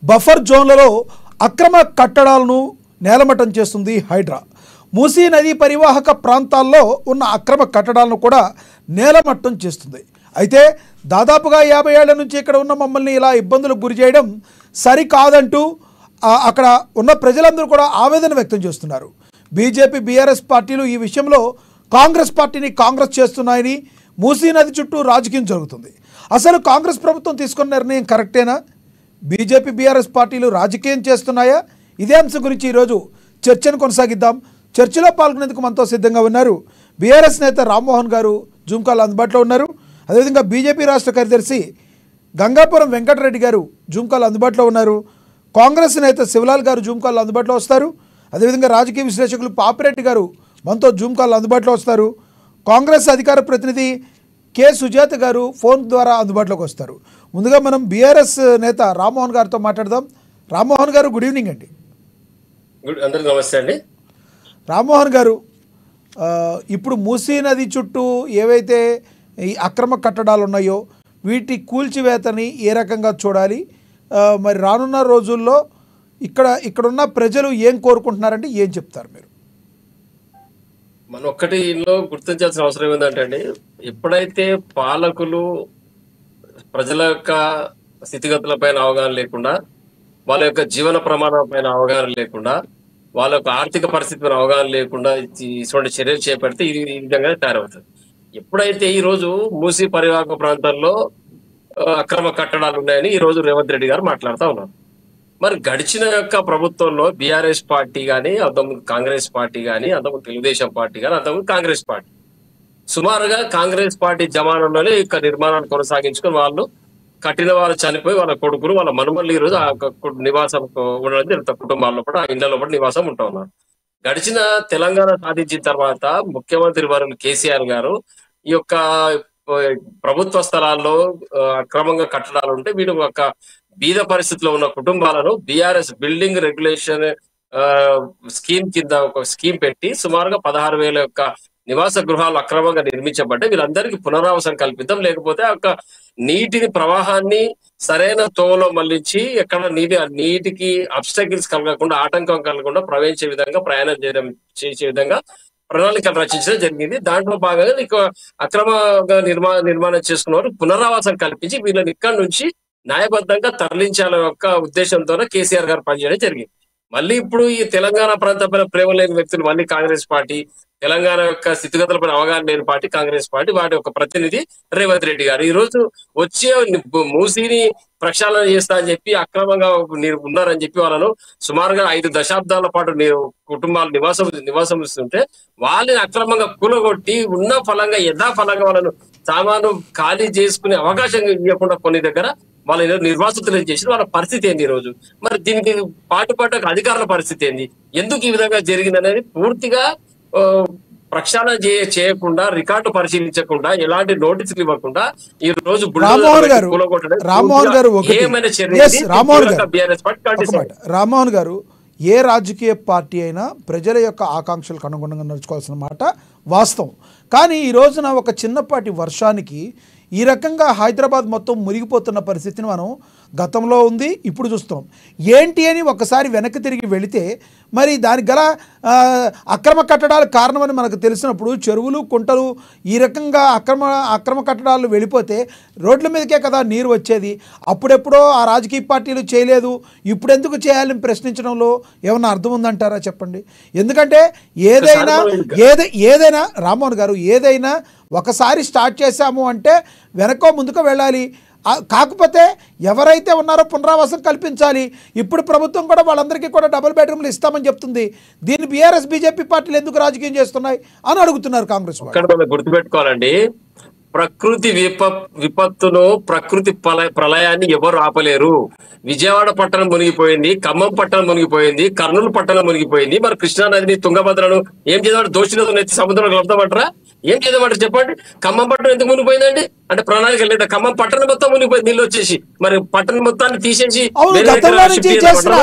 Buffer జోన్లలో అక్రమ కట్టడాలను నేలమట్టం చేస్తుంది హైడ్రా. మూసీ నదీ పరివాహక ప్రాంతాల్లో ఉన్న అక్రమ కట్టడాలను కూడా నేలమట్టం చేస్తుంది. అయితే దాదాపుగా 50 ఏళ్ల నుంచి ఇక్కడ ఉన్న మమ్మల్ని ఇలా ఇబ్బందులకు గురి చేయడం సరికాదంటూ అక్కడ ఉన్న ప్రజలందరూ కూడా ఆవేదన వ్యక్తం చేస్తున్నారు. బీజేపీ బీఆర్ఎస్ పార్టీలు ఈ విషయంలో కాంగ్రెస్ పార్టీని కాంగ్రెస్ చేస్తున్నాయని, మూసీ నది చుట్టూ రాజకీయం జరుగుతుంది. అసలు కాంగ్రెస్ ప్రభుత్వం తీసుకున్న నిర్ణయం కరెక్టేనా? బీజేపీ బీఆర్ఎస్ పార్టీలు రాజకీయం చేస్తున్నాయా? ఇదే అంశం గురించి ఈరోజు చర్చను కొనసాగిద్దాం. చర్చలో పాల్గొనేందుకు మనతో సిద్ధంగా ఉన్నారు బీఆర్ఎస్ నేత రామ్మోహన్ గారు జూమ్ కాల్ అందుబాటులో ఉన్నారు. అదేవిధంగా బీజేపీ రాష్ట్ర కార్యదర్శి గంగాపురం వెంకటరెడ్డి గారు జూమ్ కాల్ అందుబాటులో ఉన్నారు. కాంగ్రెస్ నేత శివలాల్ గారు జూమ్ కాల్ అందుబాటులో వస్తారు. అదేవిధంగా రాజకీయ విశ్లేషకులు పాపిరెడ్డి గారు మనతో జూమ్ కాల్ అందుబాటులో వస్తారు. కాంగ్రెస్ అధికార ప్రతినిధి కె సుజాత గారు ఫోన్ ద్వారా అందుబాటులోకి వస్తారు. ముందుగా మనం బీఆర్ఎస్ నేత రామ్మోహన్ గారితో మాట్లాడదాం. రామ్మోహన్ గారు, గుడ్ ఈవినింగ్ అండి. అందరికీ నమస్తే అండి. రామ్మోహన్ గారు, ఇప్పుడు మూసీ నది చుట్టూ ఏవైతే ఈ అక్రమ కట్టడాలు ఉన్నాయో వీటి కూల్చివేతని ఏ రకంగా చూడాలి? మరి రానున్న రోజుల్లో ఇక్కడున్న ప్రజలు ఏం కోరుకుంటున్నారంటే ఏం చెప్తారు మీరు? మనం ఒక్కటి ఇందులో గుర్తించాల్సిన అవసరం ఏంటంటే అండి, ఎప్పుడైతే పాలకులు ప్రజల యొక్క స్థితిగతుల పైన అవగాహన లేకుండా, వాళ్ళ యొక్క జీవన ప్రమాణం పైన అవగాహన లేకుండా, వాళ్ళ యొక్క ఆర్థిక పరిస్థితి పైన అవగాహన లేకుండా ఇటువంటి చర్యలు చేపడితే ఇది ఈ విధంగా తయారవుతుంది. ఎప్పుడైతే ఈ రోజు మూసీ పరివాహక ప్రాంతాల్లో అక్రమ కట్టడాలు ఉన్నాయని ఈ రోజు రేవంత్ రెడ్డి గారు మాట్లాడుతూ ఉన్నారు. మరి గడిచిన యొక్క ప్రభుత్వంలో బీఆర్ఎస్ పార్టీ కానీ, అంతకుముందు కాంగ్రెస్ పార్టీ కానీ, అంతకుముందు తెలుగుదేశం పార్టీ కానీ, అంతకుముందు కాంగ్రెస్ పార్టీ సుమారుగా కాంగ్రెస్ పార్టీ జమానంలోనే ఇక నిర్మాణాలు కొనసాగించుకొని వాళ్ళు కట్టిన వాళ్ళు చనిపోయి వాళ్ళ కొడుకులు వాళ్ళ మనుమలు ఈ రోజు ఆ నివాసం ఉండడం జరుగుతుంది. కుటుంబాల్లో కూడా ఆ ఇళ్లలో కూడా నివాసం ఉంటా ఉన్నారు. గడిచిన తెలంగాణ సాధించిన తర్వాత ముఖ్యమంత్రి వర్యులు కేసీఆర్ గారు ఈ యొక్క ప్రభుత్వ స్థలాల్లో అక్రమంగా కట్టడాలు ఉంటే వీళ్ళు ఒక బీద పరిస్థితిలో ఉన్న కుటుంబాలను బీఆర్ఎస్ బిల్డింగ్ రెగ్యులేషన్ స్కీమ్ కింద ఒక స్కీమ్ పెట్టి సుమారుగా 16,000 యొక్క నివాస గృహాలు అక్రమంగా నిర్మించబడ్డాయి. వీళ్ళందరికీ పునరావాసం కల్పిద్దాం, లేకపోతే ఒక నీటిని ప్రవాహాన్ని సరైన తోవలో మళ్లించి ఎక్కడ నీటికి అబ్స్టకిల్స్ కలగకుండా, ఆటంకం కలగకుండా ప్రవహించే విధంగా ప్రయాణం చేసే విధంగా ప్రణాళికలు రచించడం జరిగింది. దాంట్లో భాగంగా నీకు అక్రమంగా నిర్మాణం చేసుకున్న వారు పునరావాసం కల్పించి వీళ్ళని ఇక్కడ నుంచి న్యాయబద్ధంగా తరలించాల యొక్క ఉద్దేశంతోనే కేసీఆర్ గారు పనిచేయడం జరిగింది. మళ్ళీ ఇప్పుడు ఈ తెలంగాణ ప్రాంతంపైన ప్రేమ లేని వ్యక్తులు మళ్ళీ కాంగ్రెస్ పార్టీ, తెలంగాణ యొక్క స్థితిగతులపై అవగాహన లేని పార్టీ కాంగ్రెస్ పార్టీ, వాటి యొక్క ప్రతినిధి రేవంత్ రెడ్డి గారు ఈ రోజు వచ్చే మూసీని ప్రక్షాళన చేస్తా అని చెప్పి అక్రమంగా ఉన్నారని చెప్పి వాళ్ళను సుమారుగా 5 దశాబ్దాల పాటు కుటుంబాలు నివాసం ఇస్తుంటే వాళ్ళని అక్రమంగా కూలగొట్టి ఉన్న ఫలంగా యథాఫలంగా వాళ్ళను సామాను ఖాళీ చేసుకునే అవకాశం ఇవ్వకుండా కొన్ని దగ్గర వాళ్ళ నిర్వాసితులు చేసి వాళ్ళ పరిస్థితి ఏంది ఈ రోజు? మరి దీనికి పాటుపడ్డ అధికారుల పరిస్థితి ఏంది? ఎందుకు ఈ విధంగా జరిగింది అనేది పూర్తిగా ప్రక్షాళన చేయకుండా, రికార్డు పరిశీలించకుండా, ఎలాంటి నోటీసులు ఇవ్వకుండా ఈ రోజు రామ్మోహన్ గారు, ఏ రాజకీయ పార్టీ అయినా ప్రజల యొక్క ఆకాంక్షలకు అనుగుణంగా నడుచుకోవాల్సిన మాట వాస్తవం. కానీ ఈ రోజున ఒక చిన్నపాటి వర్షానికి ఈ రకంగా హైదరాబాద్ మొత్తం మునిగిపోతున్న పరిస్థితిని మనం గతంలో ఉంది, ఇప్పుడు చూస్తున్నాం. ఏంటి అని ఒకసారి వెనక్కి తిరిగి వెళితే మరి దానికి గల అక్రమ కట్టడాలు కారణమని మనకు తెలిసినప్పుడు చెరువులు, కుంటలు ఈ రకంగా అక్రమ కట్టడాలు వెళ్ళిపోతే రోడ్ల మీదకే కదా నీరు వచ్చేది. అప్పుడెప్పుడో ఆ రాజకీయ పార్టీలు చేయలేదు, ఇప్పుడు ఎందుకు చేయాలని ప్రశ్నించడంలో ఏమన్నా అర్థం ఉందంటారా? చెప్పండి. ఎందుకంటే ఏదైనా రామ్మోహన్ గారు, ఏదైనా ఒకసారి స్టార్ట్ చేశాము అంటే వెనకో ముందుకు వెళ్ళాలి. కాకపోతే ఎవరైతే ఉన్నారో పునరావాసం కల్పించాలి. ఇప్పుడు ప్రభుత్వం కూడా వాళ్ళందరికీ కూడా డబుల్ బెడ్రూమ్లు ఇస్తామని చెప్తుంది. దీన్ని బీఆర్ఎస్ బీజేపీ పార్టీలు ఎందుకు రాజకీయం చేస్తున్నాయి అని అడుగుతున్నారు కాంగ్రెస్ వాళ్ళు. గుర్తుపెట్టుకోవాలండి, ప్రకృతి విపత్తును, ప్రకృతి ప్రళయాన్ని ఎవరు ఆపలేరు. విజయవాడ పట్టణం మునిగిపోయింది, ఖమ్మం పట్టణం మునిగిపోయింది, కర్నూలు పట్టణం మునిగిపోయింది. మరి కృష్ణానదిని, తుంగభద్రను ఏం చేద్దామంటే దోషులతో ఎత్తి సముద్రంలో కలుపుతామంటారా? ఏం చేద్దామంటారు చెప్పండి? ఖమ్మం పట్టణం ఎందుకు మునిగిపోయిందండి అంటే ప్రణాళిక లేదా? ఖమ్మం పట్టణం మొత్తం మునిగిపోయింది, నీళ్ళు వచ్చేసి. మరి పట్టణం మొత్తాన్ని తీసేసి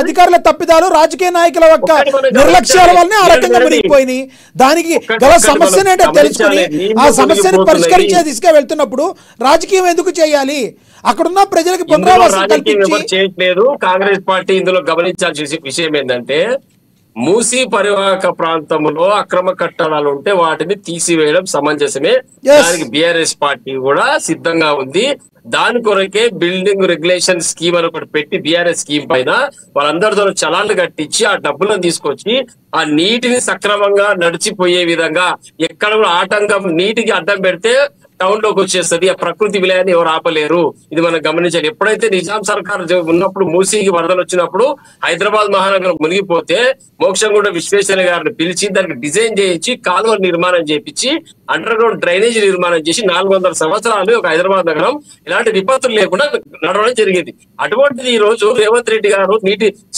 అధికారుల తప్పిదాలు, రాజకీయ నాయకుల యొక్క నిర్లక్ష్యాల వల్లనే ఆ రకంగా మునిగిపోయినాయి. దానికి గల సమస్యనే తెలుసుకుని ఆ సమస్యను పరిష్కరించే దిశగా వెళ్తున్నప్పుడు రాజకీయం ఎందుకు చేయాలి? అక్కడున్న ప్రజలకు ఇందులో పునరావాసం రాజకీయం కల్పించి ఎవరు చేయట్లేదు. కాంగ్రెస్ పార్టీ ఇందులో గమనించాల్సిన విషయం ఏంటంటే మూసీ పరివాహక ప్రాంతంలో అక్రమ కట్టడాలు ఉంటే వాటిని తీసివేయడం సమంజసమే. ఎస్ దానికి బీఆర్ఎస్ పార్టీ కూడా సిద్ధంగా ఉంది. దాని కొరకే బిల్డింగ్ రెగ్యులేషన్ స్కీమ్ అని ఒకటి పెట్టి బీఆర్ఎస్ స్కీమ్ పైన వాళ్ళందరితో చలాన్లు కట్టించి ఆ డబ్బులను తీసుకొచ్చి ఆ నీటిని సక్రమంగా నడిచిపోయే విధంగా ఎక్కడ కూడా ఆటంకం నీటికి అడ్డం పెడితే టౌన్ లోకి వచ్చేస్తుంది. ఆ ప్రకృతి విలయాన్ని ఎవరు ఆపలేరు. ఇది మనం గమనించాలి. ఎప్పుడైతే నిజాం సర్కార్ ఉన్నప్పుడు మూసీకి వరదలు వచ్చినప్పుడు హైదరాబాద్ మహానగరం మునిగిపోతే మోక్షంగూడ విశ్వేశ్వర గారిని పిలిచి దానికి డిజైన్ చేయించి కాలువ నిర్మాణం చేయించి అండర్ గ్రౌండ్ డ్రైనేజ్ నిర్మాణం చేసి 400 సంవత్సరాలు ఒక హైదరాబాద్ నగరం ఇలాంటి విపత్తులు లేకుండా నడవడం జరిగింది. అటువంటిది ఈ రోజు రేవంత్ రెడ్డి గారు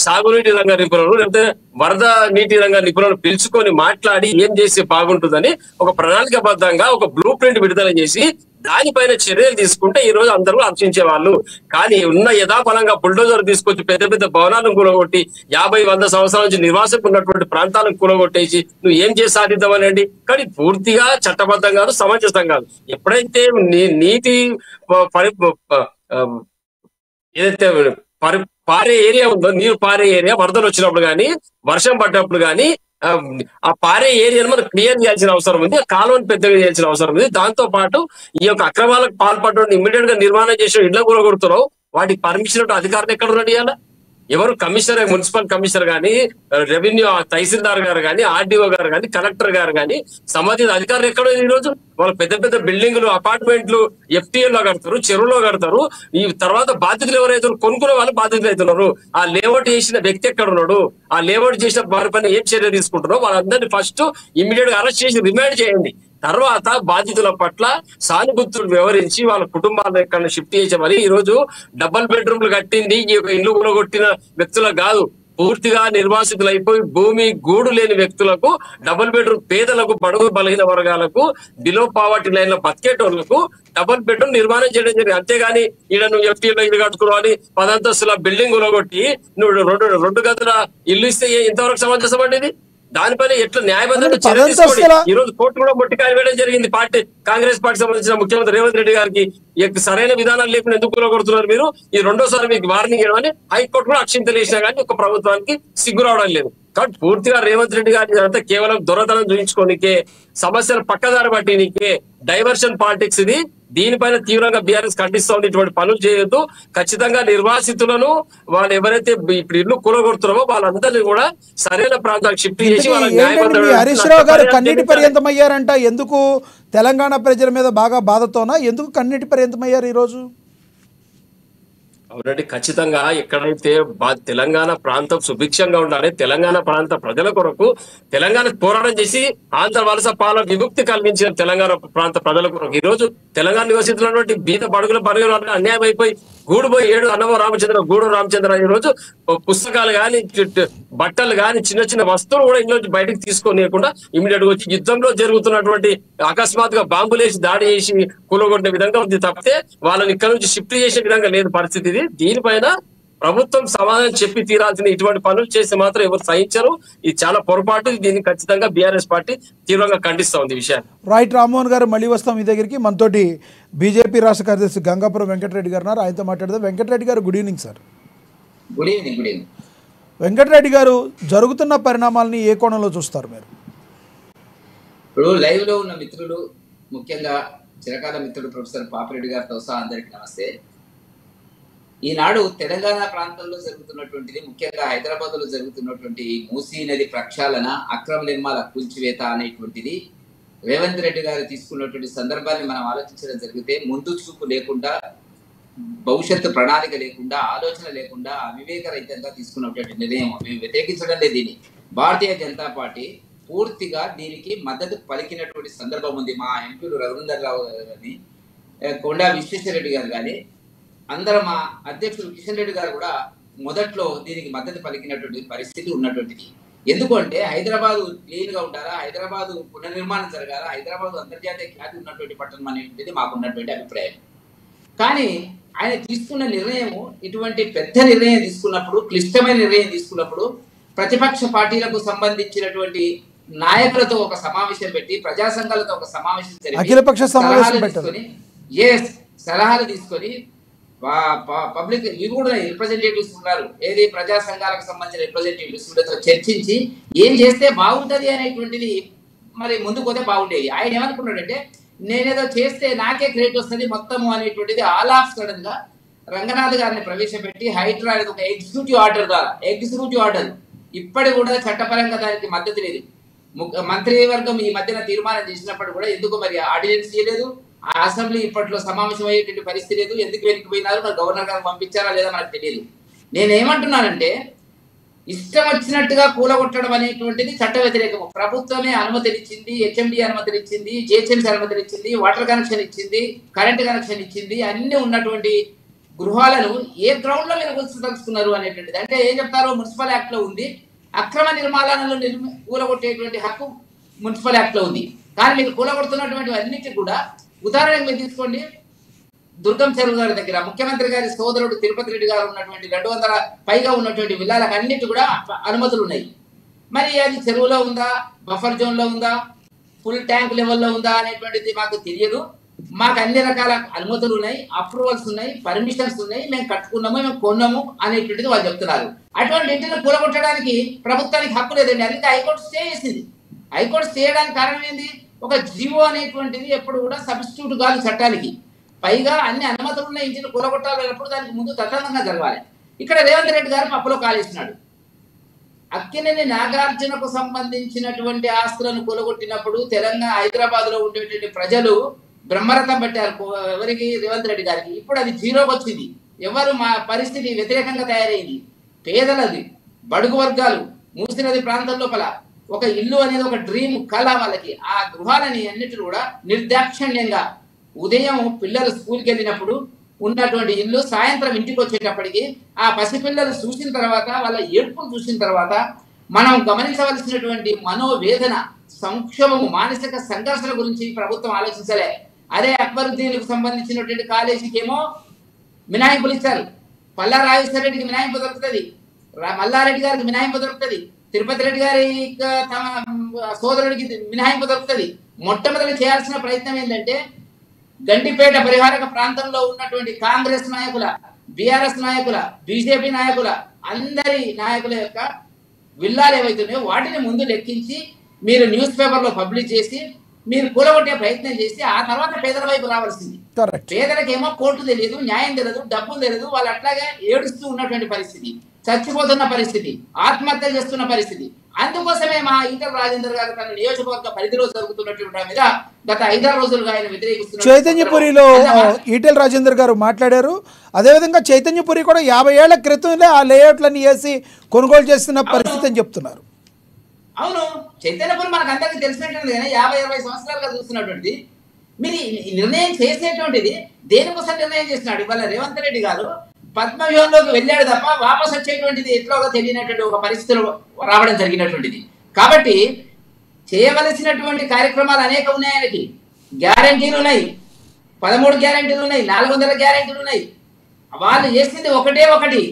సాగునీటి రంగ నిపుణులు లేకపోతే వరద నీటి రంగ నిపుణులు పిలుచుకొని మాట్లాడి ఏం చేస్తే బాగుంటుందని ఒక ప్రణాళికాబద్ధంగా ఒక బ్లూ ప్రింట్ విడుదల చేసి దానిపైన చర్యలు తీసుకుంటే ఈ రోజు అందరూ హర్షించే వాళ్ళు. కానీ ఉన్న యథాఫలంగా బుల్డోజర్ తీసుకొచ్చి పెద్ద పెద్ద భవనాలను కూలగొట్టి 50-100 సంవత్సరాల నుంచి నివాసం ఉన్నటువంటి ప్రాంతాలను కూలగొట్టేసి నువ్వు ఏం చేసి సాధిద్దామనండి. కానీ పూర్తిగా చట్టబద్ధం కాదు, సమంజసం కాదు. ఎప్పుడైతే నీటి ఏదైతే పారే ఏరియా ఉందో, నీరు పారే ఏరియా వరదలు వచ్చినప్పుడు కానీ వర్షం పడ్డప్పుడు కానీ ఆ పారే ఏరియాను మనం క్లియర్ చేయాల్సిన అవసరం ఉంది. ఆ కాలువను పెద్దగా చేయాల్సిన అవసరం ఉంది. దాంతో పాటు ఈ యొక్క అక్రమాలకు పాల్పడడం ఇమ్మీడియట్ గా నిర్మాణం చేసిన ఇళ్ల కూడా కొడుతున్నావు. వాటికి పర్మిషన్ అధికారులు ఎక్కడ ఉన్నాడు? ఇవాళ ఎవరు కమిషనర్, మున్సిపల్ కమిషనర్ గానీ, రెవెన్యూ తహసీల్దార్ గారు కానీ, ఆర్డీఓ గారు కానీ, కలెక్టర్ గారు కానీ, సంబంధిత అధికారులు ఎక్కడో ఈ రోజు వాళ్ళు పెద్ద పెద్ద బిల్డింగ్లు, అపార్ట్మెంట్లు ఎఫ్టీఎల్లో కడతారు, చెరువులో కడతారు. ఈ తర్వాత బాధితులు ఎవరైతే కొనుక్కునే వాళ్ళు బాధితులు అవుతున్నారు. ఆ లేఅవుట్ చేసిన వ్యక్తి ఎక్కడ ఉన్నాడు? ఆ లేఅవుట్ చేసిన వారి పైన ఏం చర్య తీసుకుంటున్నారో వాళ్ళందరినీ ఫస్ట్ ఇమ్మీడియట్ గా అరెస్ట్ చేసి రిమాండ్ చేయండి. తర్వాత బాధితుల పట్ల సానుభూతులు వ్యవహరించి వాళ్ళ కుటుంబాలను ఎక్కడ షిఫ్ట్ చేసామని ఈ రోజు డబుల్ బెడ్రూమ్లు కట్టింది ఈ యొక్క ఇల్లు కూలగొట్టిన వ్యక్తులకు కాదు, పూర్తిగా నిర్వాసితులు అయిపోయి భూమి గూడు లేని వ్యక్తులకు, డబుల్ బెడ్రూమ్ పేదలకు, బడుగు బలహీన వర్గాలకు, బిలో పావర్టీ లైన్ లో బతికేటోళ్లకు డబుల్ బెడ్రూమ్ నిర్మాణం చేయడం జరిగింది. అంతేగాని ఈడ నువ్వు ఎఫ్టీలో ఇల్లు కట్టుకున్నావు 10 అంతస్తుల బిల్డింగ్ కూలగొట్టి నువ్వు రెండు గదుల ఇల్లు ఇస్తే ఇంతవరకు సమంజసం అండి? ఇది దానిపైన ఎట్లా న్యాయబద్ధంగా చర్య తీసుకోండి. ఈ రోజు కోర్టు కూడా మొట్టికాయ వేయడం జరిగింది. కాంగ్రెస్ పార్టీ సంబంధించిన ముఖ్యమంత్రి రేవంత్ రెడ్డి గారికి సరైన విధానాలు లేకుండా ఎందుకు కూలగొడుతున్నారు మీరు? ఈ రెండోసారి మీకు వార్నింగ్ ఇవ్వమని హైకోర్టు కూడా అక్షింతలు వేసినా కానీ ఒక ప్రభుత్వానికి సిగ్గు రావడం లేదు. కాబట్టి పూర్తిగా రేవంత్ రెడ్డి గారి అంతా కేవలం దొరతనం చూపించుకోనికే, సమస్యలు పక్కదారి పట్టినికే డైవర్షన్ పాలిటిక్స్ ఇది. దీనిపైన తీవ్రంగా బీఆర్ఎస్ ఖండిస్తోంది. ఇటువంటి పనులు చేయొద్దు. ఖచ్చితంగా నిర్వాసితులను వాళ్ళు ఎవరైతే ఇప్పుడు ఇల్లు కూలగొడుతున్నారో వాళ్ళందరినీ కూడా సరైన ప్రాంతాలకు షిఫ్ట్ చేసి హరీష్ రావు గారు కన్నీటి పర్యంతం అయ్యారంట. ఎందుకు? తెలంగాణ ప్రజల మీద బాగా బాధతోనా? ఎందుకు కన్నీటి పర్యంతం అయ్యారు ఈరోజు? అవునండి, ఖచ్చితంగా. ఎక్కడైతే తెలంగాణ ప్రాంతం సుభిక్షంగా ఉండాలి, తెలంగాణ ప్రాంత ప్రజల కొరకు తెలంగాణ పోరాటం చేసి ఆంధ్ర వలస పాలన విముక్తి కల్పించిన తెలంగాణ ప్రాంత ప్రజల కొరకు ఈ రోజు తెలంగాణ నివసిస్తున్నటువంటి బీద బడుగుల బడుగుల అన్యాయం అయిపోయి గూడుపోయి అన్నవ రామచంద్ర, గూడు రామచంద్ర ఈ రోజు పుస్తకాలు కానీ, బట్టలు కానీ, చిన్న చిన్న వస్తువులు కూడా ఇంట్లో బయటకు తీసుకోనియకుండా ఇమీడియట్ గా వచ్చి యుద్ధంలో జరుగుతున్నటువంటి అకస్మాత్తుగా బాంబులేసి దాడి చేసి కూలగొట్టిన విధంగా ఉంది తప్పితే వాళ్ళని ఇక్కడ నుంచి షిఫ్ట్ చేసే విధంగా లేదు పరిస్థితి. దీనిపైన ప్రభుత్వం సమాధానం చెప్పి తీరాల్సిన ఇటువంటి పనులు చేస్తే మాత్రం ఎవరు సహించరు. ఇది చాలా పొరపాటు. దీన్ని ఖచ్చితంగా బీఆర్ఎస్ పార్టీ తీవ్రంగా ఖండిస్తా ఉంది ఈ విషయాన్ని. రైట్ రామ్మోహన్ గారు, మళ్ళీ వస్తాం మీ దగ్గరికి. మనతోటి బీజేపీ రాష్ట్ర కార్యదర్శి గంగాపురం వెంకటరెడ్డి గారు ఉన్నారు. ఆయనతో మాట్లాడదాం. Venkatareddy garu, good evening sir. Good evening. Good evening Venkatareddy garu, జరుగుతున్న పరిణామాలని ఏ కోణంలో చూస్తారు మీరు? ఇప్పుడు లైవ్ లో ఉన్న మిత్రులు, ముఖ్యంగా చిరకాల మిత్రుడు ప్రొఫెసర్ పాపిరెడ్డి గారితో సహా అందరికీ నమస్తే. ఈనాడు తెలంగాణ ప్రాంతంలో జరుగుతున్నటువంటిది, ముఖ్యంగా హైదరాబాద్ లో జరుగుతున్నటువంటి మూసీ నది ప్రక్షాళన, అక్రమ నిర్మాణ కూల్చివేత అనేటువంటిది రేవంత్ రెడ్డి గారు తీసుకున్నటువంటి సందర్భాన్ని మనం ఆలోచించడం జరిగితే, ముందు చూపు లేకుండా, భవిష్యత్తు ప్రణాళిక లేకుండా, ఆలోచన లేకుండా అవివేకరహితంగా తీసుకున్నటువంటి నిర్ణయం. మేము వ్యతిరేకించడం లేదు దీన్ని. భారతీయ జనతా పార్టీ పూర్తిగా దీనికి మద్దతు పలికినటువంటి సందర్భం ఉంది. మా ఎంపీలు రఘునందర్ రావు గారు కానీ, కొండా విశ్వేశ్వరరెడ్డి గారు కానీ, అందరూ మా అధ్యక్షుడు కిషన్ రెడ్డి గారు కూడా మొదట్లో దీనికి మద్దతు పలికినటువంటి పరిస్థితి ఉన్నటువంటిది. ఎందుకంటే హైదరాబాదు క్లీన్ గా ఉండాలా, హైదరాబాదు పునర్నిర్మాణం జరగాల, హైదరాబాదు అంతర్జాతీయ ఖ్యాతి ఉన్నటువంటి పట్టణం అనేటువంటిది మాకున్నటువంటి అభిప్రాయం. కానీ ఆయన తీసుకున్న నిర్ణయము, ఇటువంటి పెద్ద నిర్ణయం తీసుకున్నప్పుడు, క్లిష్టమైన నిర్ణయం తీసుకున్నప్పుడు, ప్రతిపక్ష పార్టీలకు సంబంధించినటువంటి నాయకులతో ఒక సమావేశం పెట్టి, ప్రజా సంఘాలతో ఒక సమావేశం జరిపి, అఖిలపక్ష సమావేశం పెట్టుకొని సలహాలు తీసుకొని పబ్లిక్ ఇవి కూడా రిప్రజెంటేటివ్స్ ఉన్నారు, ఏది ప్రజా సంఘాలకు సంబంధించిన రిప్రజెంటేటివ్స్ వీళ్ళతో చర్చించి ఏం చేస్తే బాగుంటది అనేటువంటిది మరి ముందుకు పోతే బాగుండేది. ఆయన ఏమనుకున్నాడంటే నేనేదో చేస్తే నాకే క్రెడిట్ వస్తుంది మొత్తము అనేటువంటిది ఆల్ ఆఫ్ సడన్ గా రంగనాథ్ గారిని ప్రవేశపెట్టి హైడ్రా అనేది ఒక ఎగ్జిక్యూటివ్ ఆర్డర్ ఇప్పటి కూడా చట్టపరంగా దానికి మద్దతు లేదు. మంత్రివర్గం ఈ మధ్యన తీర్మానం చేసినప్పుడు కూడా ఎందుకు మరి ఆర్డినెన్స్ చేయలేదు, ఆ అసెంబ్లీ ఇప్పట్లో సమావేశం అయ్యేటువంటి పరిస్థితి లేదు, ఎందుకు వెనక్కిపోయినారు, మరి గవర్నర్ గారు పంపించారా లేదా మనకు తెలియదు. నేనేమంటున్నానంటే ఇష్టం వచ్చినట్టుగా కూలగొట్టడం అనేటువంటిది చట్ట వ్యతిరేకము. ప్రభుత్వమే అనుమతినిచ్చింది, హెచ్ఎండి అనుమతినిచ్చింది, జిహెచ్ఎంసీ అనుమతినిచ్చింది, వాటర్ కనెక్షన్ ఇచ్చింది, కరెంట్ కనెక్షన్ ఇచ్చింది, అన్ని ఉన్నటువంటి గృహాలను ఏ గ్రౌండ్ లో మీరు కూల్చదలుచుకున్నారు అనేటువంటిది. అంటే ఏం చెప్తారు, మున్సిపల్ యాక్ట్ లో ఉంది, అక్రమ నిర్మాణాలను కూలగొట్టేటువంటి హక్కు మున్సిపల్ యాక్ట్ లో ఉంది. కానీ మీరు కూలగొడుతున్నటువంటి అన్నిటి కూడా ఉదాహరణకు మీరు తీసుకోండి, దుర్గం చెరువు గారి దగ్గర ముఖ్యమంత్రి గారి సోదరుడు తిరుపతి రెడ్డి గారు ఉన్నటువంటి 200 పైగా ఉన్నటువంటి విల్లాలకు అన్నిటి కూడా అనుమతులు ఉన్నాయి. మరి అది చెరువులో ఉందా, బఫర్ జోన్ లో ఉందా, ఫుల్ ట్యాంక్ లెవెల్లో ఉందా అనేటువంటిది మాకు తెలియదు. మాకు అన్ని రకాల అనుమతులు ఉన్నాయి, అప్రూవల్స్ ఉన్నాయి, పర్మిషన్స్ ఉన్నాయి, మేము కట్టుకున్నాము, మేము కొన్నాము అనేటువంటిది వాళ్ళు చెప్తున్నారు. అటువంటి ఇంటిని కూలగొట్టడానికి ప్రభుత్వానికి హక్కు లేదండి. అందుకే హైకోర్టు స్టే చేసింది. హైకోర్టు స్టే చేయడానికి కారణం ఏంది, ఒక జీవో అనేటువంటిది ఎప్పుడు కూడా సబ్స్టిట్యూట్ కాదు చట్టానికి. పైగా అన్ని అనుమతులు ఉన్న ఇంటిని కూలగొట్టాలన్నప్పుడు దానికి ముందు తతంగంగా జరగాలి. ఇక్కడ రేవంత్ రెడ్డి గారు పప్పులో కాలేసినాడు. అక్కినేని నాగార్జునకు సంబంధించినటువంటి ఆస్తులను కూలగొట్టినప్పుడు తెలంగాణ హైదరాబాద్ లో ఉండేటువంటి ప్రజలు బ్రహ్మరథం పట్టారు ఎవరికి, రేవంత్ రెడ్డి గారికి. ఇప్పుడు అది జీరోకి వచ్చింది. ఎవరు మా పరిస్థితి వ్యతిరేకంగా తయారైంది. పేదలది, బడుగు వర్గాలు, మూసినది ప్రాంతం లోపల ఒక ఇల్లు అనేది ఒక డ్రీమ్ కళ వాళ్ళకి. ఆ గృహాలని అన్నిటిని కూడా నిర్దాక్షిణ్యంగా ఉదయం పిల్లలు స్కూల్కి వెళ్ళినప్పుడు ఉన్నటువంటి ఇల్లు సాయంత్రం ఇంటికి వచ్చేటప్పటికి ఆ పసిపిల్లలు చూసిన తర్వాత వాళ్ళ ఏడుపులు చూసిన తర్వాత మనం గమనించవలసినటువంటి మనోవేదన, సంక్షోభము, మానసిక సంఘర్షణ గురించి ప్రభుత్వం ఆలోచించలే. అదే అక్బరుద్దీన్కు సంబంధించినటువంటి కాలేజీకి ఏమో మినహాయింపులు ఇచ్చారు. పల్లా రాజేశ్వర రెడ్డికి మినహాయింపు దొరుకుతుంది, మల్లారెడ్డి గారికి మినహాయింపు దొరుకుతుంది, తిరుపతి రెడ్డి గారి తమ సోదరుడికి మినహాయింపు దొరుకుతుంది. మొట్టమొదటి చేయాల్సిన ప్రయత్నం ఏంటంటే గండిపేట పరిహారక ప్రాంతంలో ఉన్నటువంటి కాంగ్రెస్ నాయకుల, బీఆర్ఎస్ నాయకుల, బీజేపీ నాయకుల, అందరి నాయకుల యొక్క విల్లాలు ఏవైతున్నాయో వాటిని ముందు లెక్కించి మీరు న్యూస్ పేపర్లో పబ్లిష్ చేసి మీరు కూలగొట్టే ప్రయత్నం చేసి ఆ తర్వాత పేదల వైపు రావాల్సింది. పేదలకేమో కోర్టు తెలియదు, న్యాయం తెలియదు, డబ్బులు తెలియదు, వాళ్ళు అట్లాగే ఏడుస్తూ ఉన్నటువంటి పరిస్థితి, చచ్చిపోతున్న పరిస్థితి, ఆత్మహత్య చేస్తున్న పరిస్థితి. అందుకోసమే మా ఈటల రాజేందర్ గారు తన నియోజకవర్గ పరిధిలో జరుగుతున్నటువంటి మీద గత 5 రోజులుగా ఆయన వ్యతిరేకిస్తున్నారు. చైతన్యపురిలో ఈటల రాజేందర్ గారు మాట్లాడారు. అదేవిధంగా చైతన్యపురి కూడా 50 ఏళ్ల క్రితంలో ఆ లేఅవుట్లన్నీ వేసి కొనుగోలు చేస్తున్న పరిస్థితి అని చెప్తున్నారు. అవును, చైతన్యపురి మనకు అందరికీ తెలిసినట్టుంది కానీ 50-20 సంవత్సరాలుగా చూస్తున్నటువంటిది. మీరు నిర్ణయం చేసేటువంటిది దేనికోసం నిర్ణయం చేస్తున్నాడు. ఇవాళ రేవంత్ రెడ్డి గారు పద్మవ్యూహంలోకి వెళ్ళాడు తప్ప వాపస్ వచ్చేటువంటిది ఎట్లోగా తెలియనటువంటి ఒక పరిస్థితులు రావడం జరిగినటువంటిది. కాబట్టి చేయవలసినటువంటి కార్యక్రమాలు అనేక ఉన్నాయి. ఆయనకి గ్యారంటీలు ఉన్నాయి, 13 గ్యారంటీలు ఉన్నాయి, 400 గ్యారంటీలు ఉన్నాయి. వాళ్ళు చేసింది ఒకటి,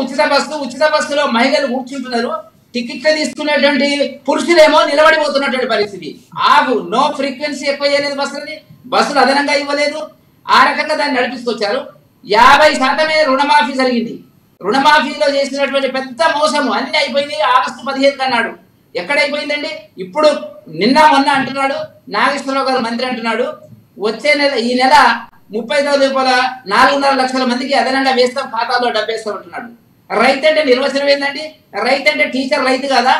ఉచిత బస్సులో మహిళలు కూర్చుంటున్నారు, టికెట్లు తీసుకున్నటువంటి పురుషులేమో నిలబడిపోతున్నటువంటి పరిస్థితి. నో ఫ్రీక్వెన్సీ ఎక్కువ చేయలేదు, బస్సులు అదనంగా ఇవ్వలేదు. ఆ రకంగా దాన్ని నడిపిస్తుకొచ్చారు. 50% రుణమాఫీ జరిగింది. రుణమాఫీలో చేసినటువంటి పెద్ద మోసము అన్ని అయిపోయింది. ఆగస్టు 15 అన్నాడు, ఎక్కడైపోయిందండి? ఇప్పుడు నిన్న మొన్న అంటున్నాడు, నాగేశ్వరరావు గారు మంత్రి అంటున్నాడు, వచ్చే నెల ఈ నెల 30,000 రూపాయల 4.5 లక్షల మందికి అదనంగా వేస్తాం, ఖాతాలో డబ్బేస్తాం అంటున్నాడు. రైతు అంటే నిర్వచనం ఏంటండి? రైతు అంటే టీచర్ రైతు కాదా?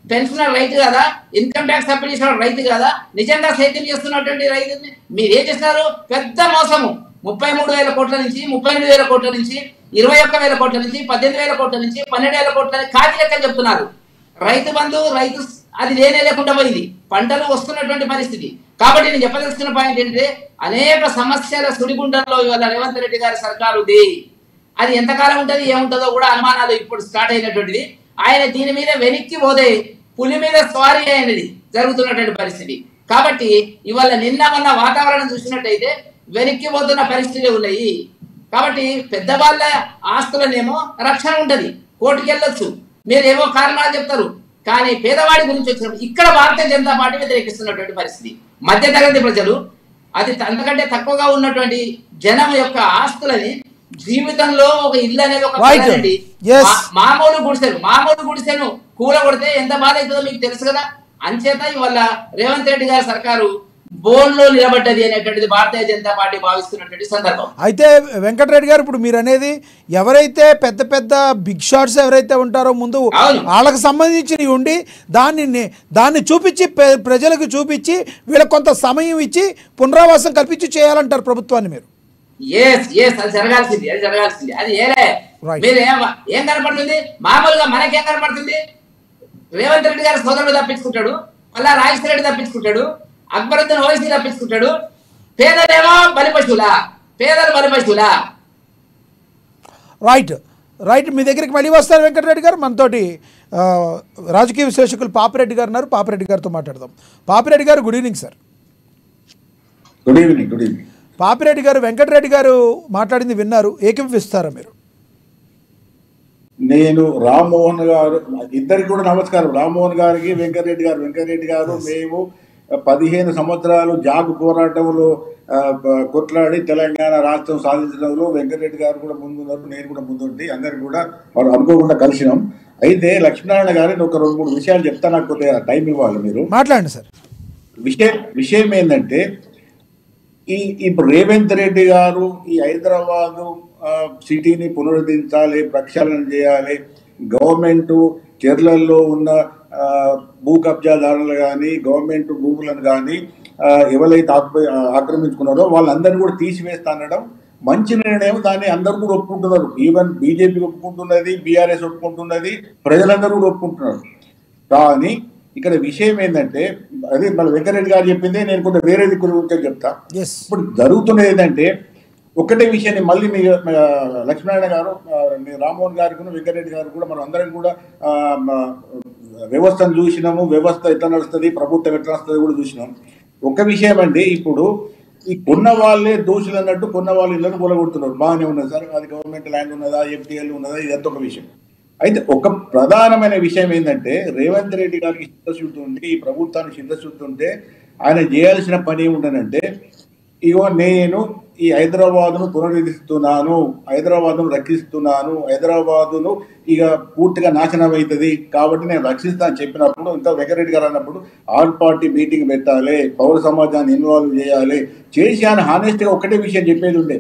పెన్షనర్ రైతు కాదా? ఇన్కమ్ ట్యాక్స్ అప్లై చేసిన రైతు కాదా? నిజంగా సైతం చేస్తున్నటువంటి రైతుని మీరు ఏం చేస్తున్నారు? పెద్ద మోసము. 33,000 కోట్ల నుంచి 38,000 కోట్ల నుంచి 21,000 కోట్ల నుంచి 18,000 కోట్ల నుంచి 12,000 కోట్ల కాకి లెక్కలు చెప్తున్నారు. రైతు బంధు అది లేకుండా పోయింది. పంటలు వస్తున్నటువంటి పరిస్థితి. కాబట్టి నేను చెప్పదలుచుకున్న పాయింట్ ఏంటంటే అనేక సమస్యల సుడిగుండంలో ఇవాళ రేవంత్ రెడ్డి గారి సర్కారు ఉంది. అది ఎంతకాలం ఉంటుంది ఏముంటుందో కూడా అనుమానాలు ఇప్పుడు స్టార్ట్ అయినటువంటిది. ఆయన దీని మీద వెనక్కి పోతే పులి మీద స్వారీ అయినది జరుగుతున్నటువంటి పరిస్థితి. కాబట్టి ఇవాళ నిన్న మొన్న వాతావరణం చూసినట్టయితే వెనక్కి పోతున్న పరిస్థితులు ఉన్నాయి. కాబట్టి పెద్దవాళ్ళ ఆస్తులనేమో రక్షణ ఉంటది, కోర్టుకు వెళ్ళొచ్చు, మీరు ఏవో కారణాలు చెప్తారు. కానీ పేదవాడి గురించి వచ్చినప్పుడు ఇక్కడ భారతీయ జనతా పార్టీ వ్యతిరేకిస్తున్నటువంటి పరిస్థితి. మధ్యతరగతి ప్రజలు అది అంతకంటే తక్కువగా ఉన్నటువంటి జనం యొక్క ఆస్తులని జీవితంలో ఒక ఇల్లు అనేది ఒక కళనండి. మామూలు గుడిసెను కూలగొడితే ఎంత బాధ అవుతుందో మీకు తెలుసు కదా. అంచేత ఇవాళ రేవంత్ రెడ్డి గారి సర్కారు బోన్లో నిలబడ్డది అనేటువంటిది భారతీయ జనతా పార్టీ భావిస్తున్నటువంటి సందర్భం. అయితే వెంకటరెడ్డి గారు, ఇప్పుడు మీరు అనేది ఎవరైతే పెద్ద పెద్ద బిగ్ షాట్స్ ఎవరైతే ఉంటారో ముందు వాళ్ళకి సంబంధించినవి ఉండి దాన్ని చూపించి ప్రజలకు చూపించి వీళ్ళకి కొంత సమయం ఇచ్చి పునరావాసం కల్పించి చేయాలంటారు ప్రభుత్వాన్ని మీరు. అది జరగాల్సింది అది మీరు ఏం కనపడుతుంది? మామూలుగా మనకేం కనపడుతుంది? రేవంత్ రెడ్డి గారి సోదరుడు తప్పించుకుంటాడు, మళ్ళా రాజేశ్వర రెడ్డి తప్పించుకుంటాడు, అక్బరుద్దీన్ ఓవైసీ తప్పించుకుంటాడు. పేదలు బలిపశువులా? రైట్ మీ దగ్గరికి మళ్ళీ వస్తారు వెంకటరెడ్డి గారు. మనతోటి రాజకీయ విశ్లేషకులు పాపిరెడ్డి గారు ఉన్నారు. పాపిరెడ్డి గారితో మాట్లాడదాం. పాపిరెడ్డి గారు, good evening sir. Good evening. Papireddy గారు, వెంకటరెడ్డి గారు మాట్లాడింది విన్నారు, ఏకీభవిస్తారా మీరు? నేను రామ్మోహన్ గారు ఇద్దరికి కూడా నమస్కారం. రామ్మోహన్ గారికి, వెంకటరెడ్డి గారు మేము 15 సంవత్సరాలు జాగు పోరాటంలో కొట్లాడి తెలంగాణ రాష్ట్రం సాధించడంలో వెంకటరెడ్డి గారు కూడా ముందున్నారు, నేను కూడా ముందుండి అందరికి కూడా వాళ్ళు అనుకోకుండా కలిసినాం. అయితే లక్ష్మీనారాయణ గారిని ఒక 2-3 విషయాలు చెప్తా, నాకు కొద్దిగా టైం ఇవ్వాలి మీరు. మాట్లాడండి సార్. విషయం ఏంటంటే ఇప్పుడు రేవంత్ రెడ్డి గారు ఈ హైదరాబాదు సిటీని పునరుద్ధరించాలి, ప్రక్షాళన చేయాలి, గవర్నమెంట్ చర్యలలో ఉన్న భూ కబ్జాదారులు కానీ గవర్నమెంట్ భూములను కానీ ఎవరైతే ఆక్రమించుకున్నారో వాళ్ళందరినీ కూడా తీసివేస్తానడం మంచి నిర్ణయం. దాన్ని అందరూ కూడా ఒప్పుకుంటున్నారు. ఈవెన్ బీజేపీ ఒప్పుకుంటున్నది, బీఆర్ఎస్ ఒప్పుకుంటున్నది, ప్రజలందరూ కూడా ఒప్పుకుంటున్నారు. కానీ ఇక్కడ విషయం ఏంటంటే, అదే మన వెంకటరెడ్డి గారు చెప్పింది నేను కొంత వేరే దిక్కు గురించి చెప్తా. ఇప్పుడు జరుగుతున్నది ఏంటంటే, ఒకటే విషయాన్ని మళ్ళీ మీ లక్ష్మీనారాయణ గారు, రామ్మోహన్ గారికి, వెంకటరెడ్డి గారు కూడా మనం అందరం కూడా వ్యవస్థను చూసినాము, వ్యవస్థ ఎట్లా నడుస్తుంది, ప్రభుత్వం ఎట్లా నడుస్తుంది కూడా చూసినాం. ఒక విషయం అండి, ఇప్పుడు ఈ కొన్న వాళ్ళే దోషులు అన్నట్టు కొన్న వాళ్ళు ఇళ్ళను కూలగొడుతున్నారు. బాగానే ఉన్నది సార్, అది గవర్నమెంట్ ల్యాండ్ ఉన్నదా, ఎఫ్టీఎల్ ఉన్నదా, ఇదంతా ఒక విషయం. అయితే ఒక ప్రధానమైన విషయం ఏంటంటే, రేవంత్ రెడ్డి గారికి చిత్తశుద్ధి ఉంటే, ఈ ప్రభుత్వానికి చిత్తశుద్ధి ఉంటే ఆయన చేయాల్సిన పని ఏముండనంటే, ఇగో నేను ఈ హైదరాబాదును పునరుద్ధరిస్తున్నాను, హైదరాబాదును రక్షిస్తున్నాను, హైదరాబాదును ఇక పూర్తిగా నాశనం అవుతుంది కాబట్టి నేను రక్షిస్తాను చెప్పినప్పుడు, ఇంకా వెంకటరెడ్డి గారు అన్నప్పుడు ఆల్ పార్టీ మీటింగ్ పెట్టాలి, పౌర సమాజాన్ని ఇన్వాల్వ్ చేయాలి, చేసి ఆయన హానెస్ట్గా ఒకటే విషయం చెప్పేది ఉండే,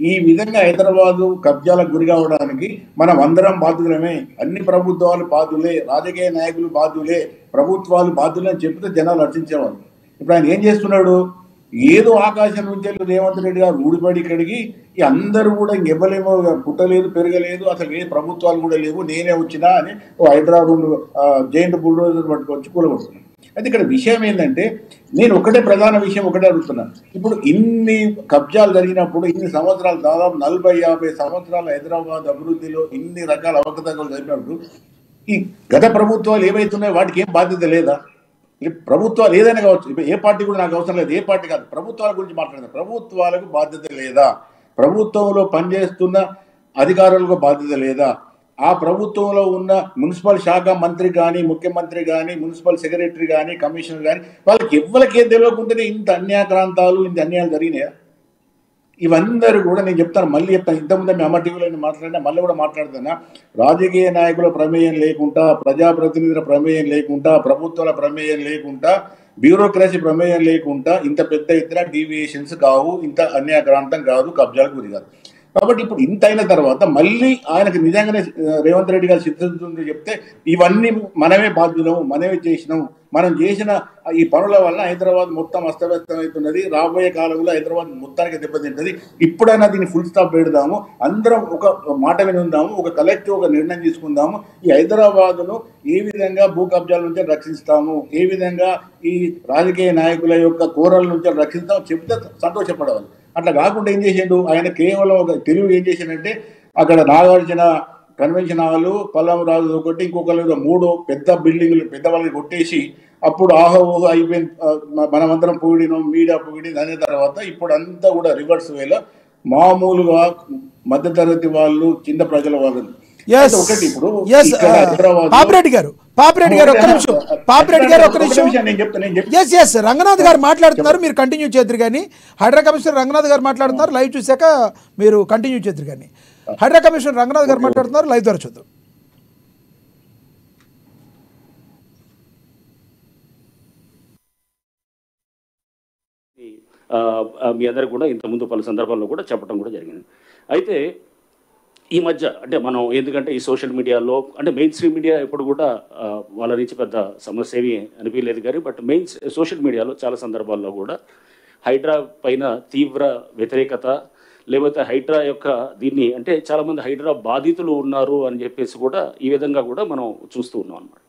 ఈ విధంగా హైదరాబాదు కబ్జాలకు గురి కావడానికి మనం అందరం బాధ్యులమే, అన్ని ప్రభుత్వాలు బాధ్యులే, రాజకీయ నాయకులు బాధ్యులే, ప్రభుత్వాలు బాధ్యులే అని చెప్తే జనాలు రక్షించేవాళ్ళు. ఇప్పుడు ఆయన ఏం చేస్తున్నాడు, ఏదో ఆకాశం నుంచి రేవంత్ రెడ్డి గారు ఊడిపడి ఇక్కడికి ఈ అందరూ కూడా ఇంకెవ్వలేమో, పుట్టలేదు పెరగలేదు, అసలు ఏ ప్రభుత్వాలు కూడా లేవు, నేనే వచ్చినా అని హైదరాబాద్ జైంట్ బుల్డోజర్ పట్టుకొచ్చి కూలగొడుతున్నాను. అయితే ఇక్కడ విషయం ఏంటంటే, నేను ఒకటే ప్రధాన విషయం ఒకటే అడుగుతున్నాను. ఇప్పుడు ఇన్ని కబ్జాలు జరిగినప్పుడు, ఇన్ని సంవత్సరాలు, దాదాపు 40-50 సంవత్సరాల హైదరాబాద్ అభివృద్ధిలో ఇన్ని రకాల అవకతవకలు జరిగినప్పుడు ఈ గత ప్రభుత్వాలు ఏవైతున్నాయో వాటికి ఏం బాధ్యత లేదా? ప్రభుత్వాలు ఏదైనా కావచ్చు, ఏ పార్టీ కూడా నాకు అవసరం లేదు, ఏ పార్టీ కాదు, ప్రభుత్వాల గురించి మాట్లాడదు. ప్రభుత్వాలకు బాధ్యత లేదా? ప్రభుత్వంలో పనిచేస్తున్న అధికారులకు బాధ్యత లేదా? ఆ ప్రభుత్వంలో ఉన్న మున్సిపల్ శాఖ మంత్రి కానీ, ముఖ్యమంత్రి కానీ, మున్సిపల్ సెక్రటరీ కానీ, కమిషనర్ కానీ, వాళ్ళకి ఎవరికేం తెలియకుండానే ఇంత అన్యాక్రాంతాలు, ఇంత అన్యాయాలు జరిగినాయా? ఇవందరూ కూడా నేను చెప్తాను, మళ్ళీ చెప్తాను, ఇంతకుముందే మీ అమ్మ టీవీలో మాట్లాడినా మళ్ళీ కూడా మాట్లాడుతున్నా, రాజకీయ నాయకుల ప్రమేయం లేకుండా, ప్రజాప్రతినిధుల ప్రమేయం లేకుండా, ప్రభుత్వాల ప్రమేయం లేకుండా, బ్యూరోక్రసీ ప్రమేయం లేకుండా ఇంత పెద్ద ఎత్తున డీవియేషన్స్ కావు, ఇంత అన్యాక్రాంతం కాదు, కబ్జాలకు గురి కాదు. కాబట్టి ఇప్పుడు ఇంత అయిన తర్వాత మళ్ళీ ఆయనకు నిజంగానే రేవంత్ రెడ్డి గారు సిద్ధంగా చెప్తే, ఇవన్నీ మనమే బాధ్యులము, మనమే చేసినాము, మనం చేసిన ఈ పనుల వల్ల హైదరాబాద్ మొత్తం అస్తవ్యస్తం అవుతున్నది, రాబోయే కాలంలో హైదరాబాద్ మొత్తానికి దెబ్బతింటుంది, ఇప్పుడైనా దీన్ని ఫుల్ స్టాప్ పెడదాము, అందరం ఒక మాట విని ఉందాము, ఒక కలెక్టివ్ ఒక నిర్ణయం తీసుకుందాము, ఈ హైదరాబాదును ఏ విధంగా భూ కబ్జాల నుంచి రక్షిస్తాము, ఏ విధంగా ఈ రాజకీయ నాయకుల యొక్క కోరల నుంచి రక్షిస్తాము చెప్తే సంతోషపడవాలి. అట్లా కాకుండా ఏం చేసిండు ఆయన, కేవలం ఒక తెలుగు ఏం చేసిండంటే, అక్కడ నాగార్జున కన్వెన్షన్ హాలు, పల్లంరాజు ఒకటి, ఇంకొకరు 3 పెద్ద బిల్డింగ్లు పెద్ద వాళ్ళని కొట్టేసి అప్పుడు ఆహోహో అయిపోయింది, మనమందరం పొగిడినాం, మీడియా పొగిడింది అనే తర్వాత ఇప్పుడు అంతా కూడా రివర్స్ వేలో మామూలుగా మధ్యతరగతి వాళ్ళు, చిన్న ప్రజల వాళ్ళు ఎస్ ఒకటి ఇప్పుడు ఎస్ ఇక్కడ హైదరాబాద్ పాపిరెడ్డి గారు ఒక్క నిమిషం, పాపిరెడ్డి గారు ఒక్క నిమిషం. నేను చెప్తాను ఎస్ ఎస్ రంగనాథ్ గారు మాట్లాడుతున్నారు, మీరు కంటిన్యూ చేద్దరు కానీ. హైడ్రా కమిషనర్ రంగనాథ్ గారు మాట్లాడుతున్నారు, లైవ్ చూశాక మీరు కంటిన్యూ చేద్దరు కానీ. హైడ్రా కమిషనర్ రంగనాథ్ గారు మాట్లాడుతున్నారు, లైవ్ ద్వారా చూద్దాం. మీ అందరికి కూడా ఇంతకుముందు పలు సందర్భాల్లో కూడా చెప్పడం కూడా జరిగింది. అయితే ఈ మధ్య అంటే మనం ఎందుకంటే ఈ సోషల్ మీడియాలో అంటే మెయిన్ స్ట్రీమ్ మీడియా ఎప్పుడు కూడా వాళ్ళ నుంచి పెద్ద సమస్య ఏమీ అనిపించలేదు కానీ బట్ సోషల్ మీడియాలో చాలా సందర్భాల్లో కూడా హైడ్రా పైన తీవ్ర వ్యతిరేకత లేకపోతే హైడ్రా యొక్క దీన్ని అంటే చాలామంది హైడ్రా బాధితులు ఉన్నారు అని చెప్పేసి కూడా ఈ విధంగా కూడా మనం చూస్తూ ఉన్నాం అన్నమాట.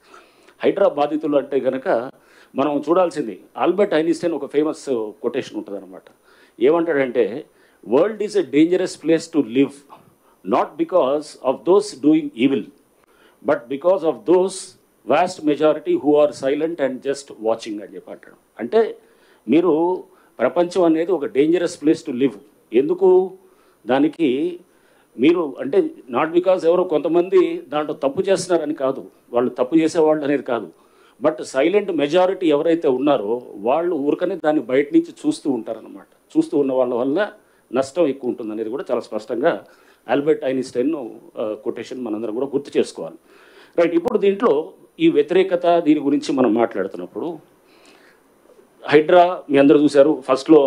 హైడ్రా బాధితులు అంటే కనుక మనం చూడాల్సింది ఆల్బర్ట్ ఐన్స్టైన్ ఒక ఫేమస్ కొటేషన్ ఉంటుంది అనమాట. ఏమంటాడంటే world is a dangerous place to live not because of those doing evil but because of those vast majority who are silent and just watching అని చెప్పి అంటాడు. అంటే మీరు ప్రపంచం అనేది ఒక డేంజరస్ ప్లేస్ టు లివ్. ఎందుకు దానికి మీరు అంటే నాట్ బికాస్ ఎవరో కొంతమంది దాంట్లో తప్పు చేస్తున్నారని కాదు, వాళ్ళు తప్పు చేసేవాళ్ళు అనేది కాదు, బట్ సైలెంట్ మెజారిటీ ఎవరైతే ఉన్నారో వాళ్ళు ఊరికనే దాన్ని బయట నుంచి చూస్తూ ఉంటారనమాట. చూస్తూ ఉన్న వాళ్ళ వల్ల నష్టం ఎక్కువ ఉంటుంది అనేది కూడా చాలా స్పష్టంగా ఆల్బర్ట్ ఐన్స్టైన్ కొటేషన్ మనందరం కూడా గుర్తు చేసుకోవాలి. రైట్, ఇప్పుడు దీంట్లో ఈ వ్యతిరేకత దీని గురించి మనం మాట్లాడుతున్నప్పుడు హైడ్రా మీ అందరూ చూశారు ఫస్ట్లో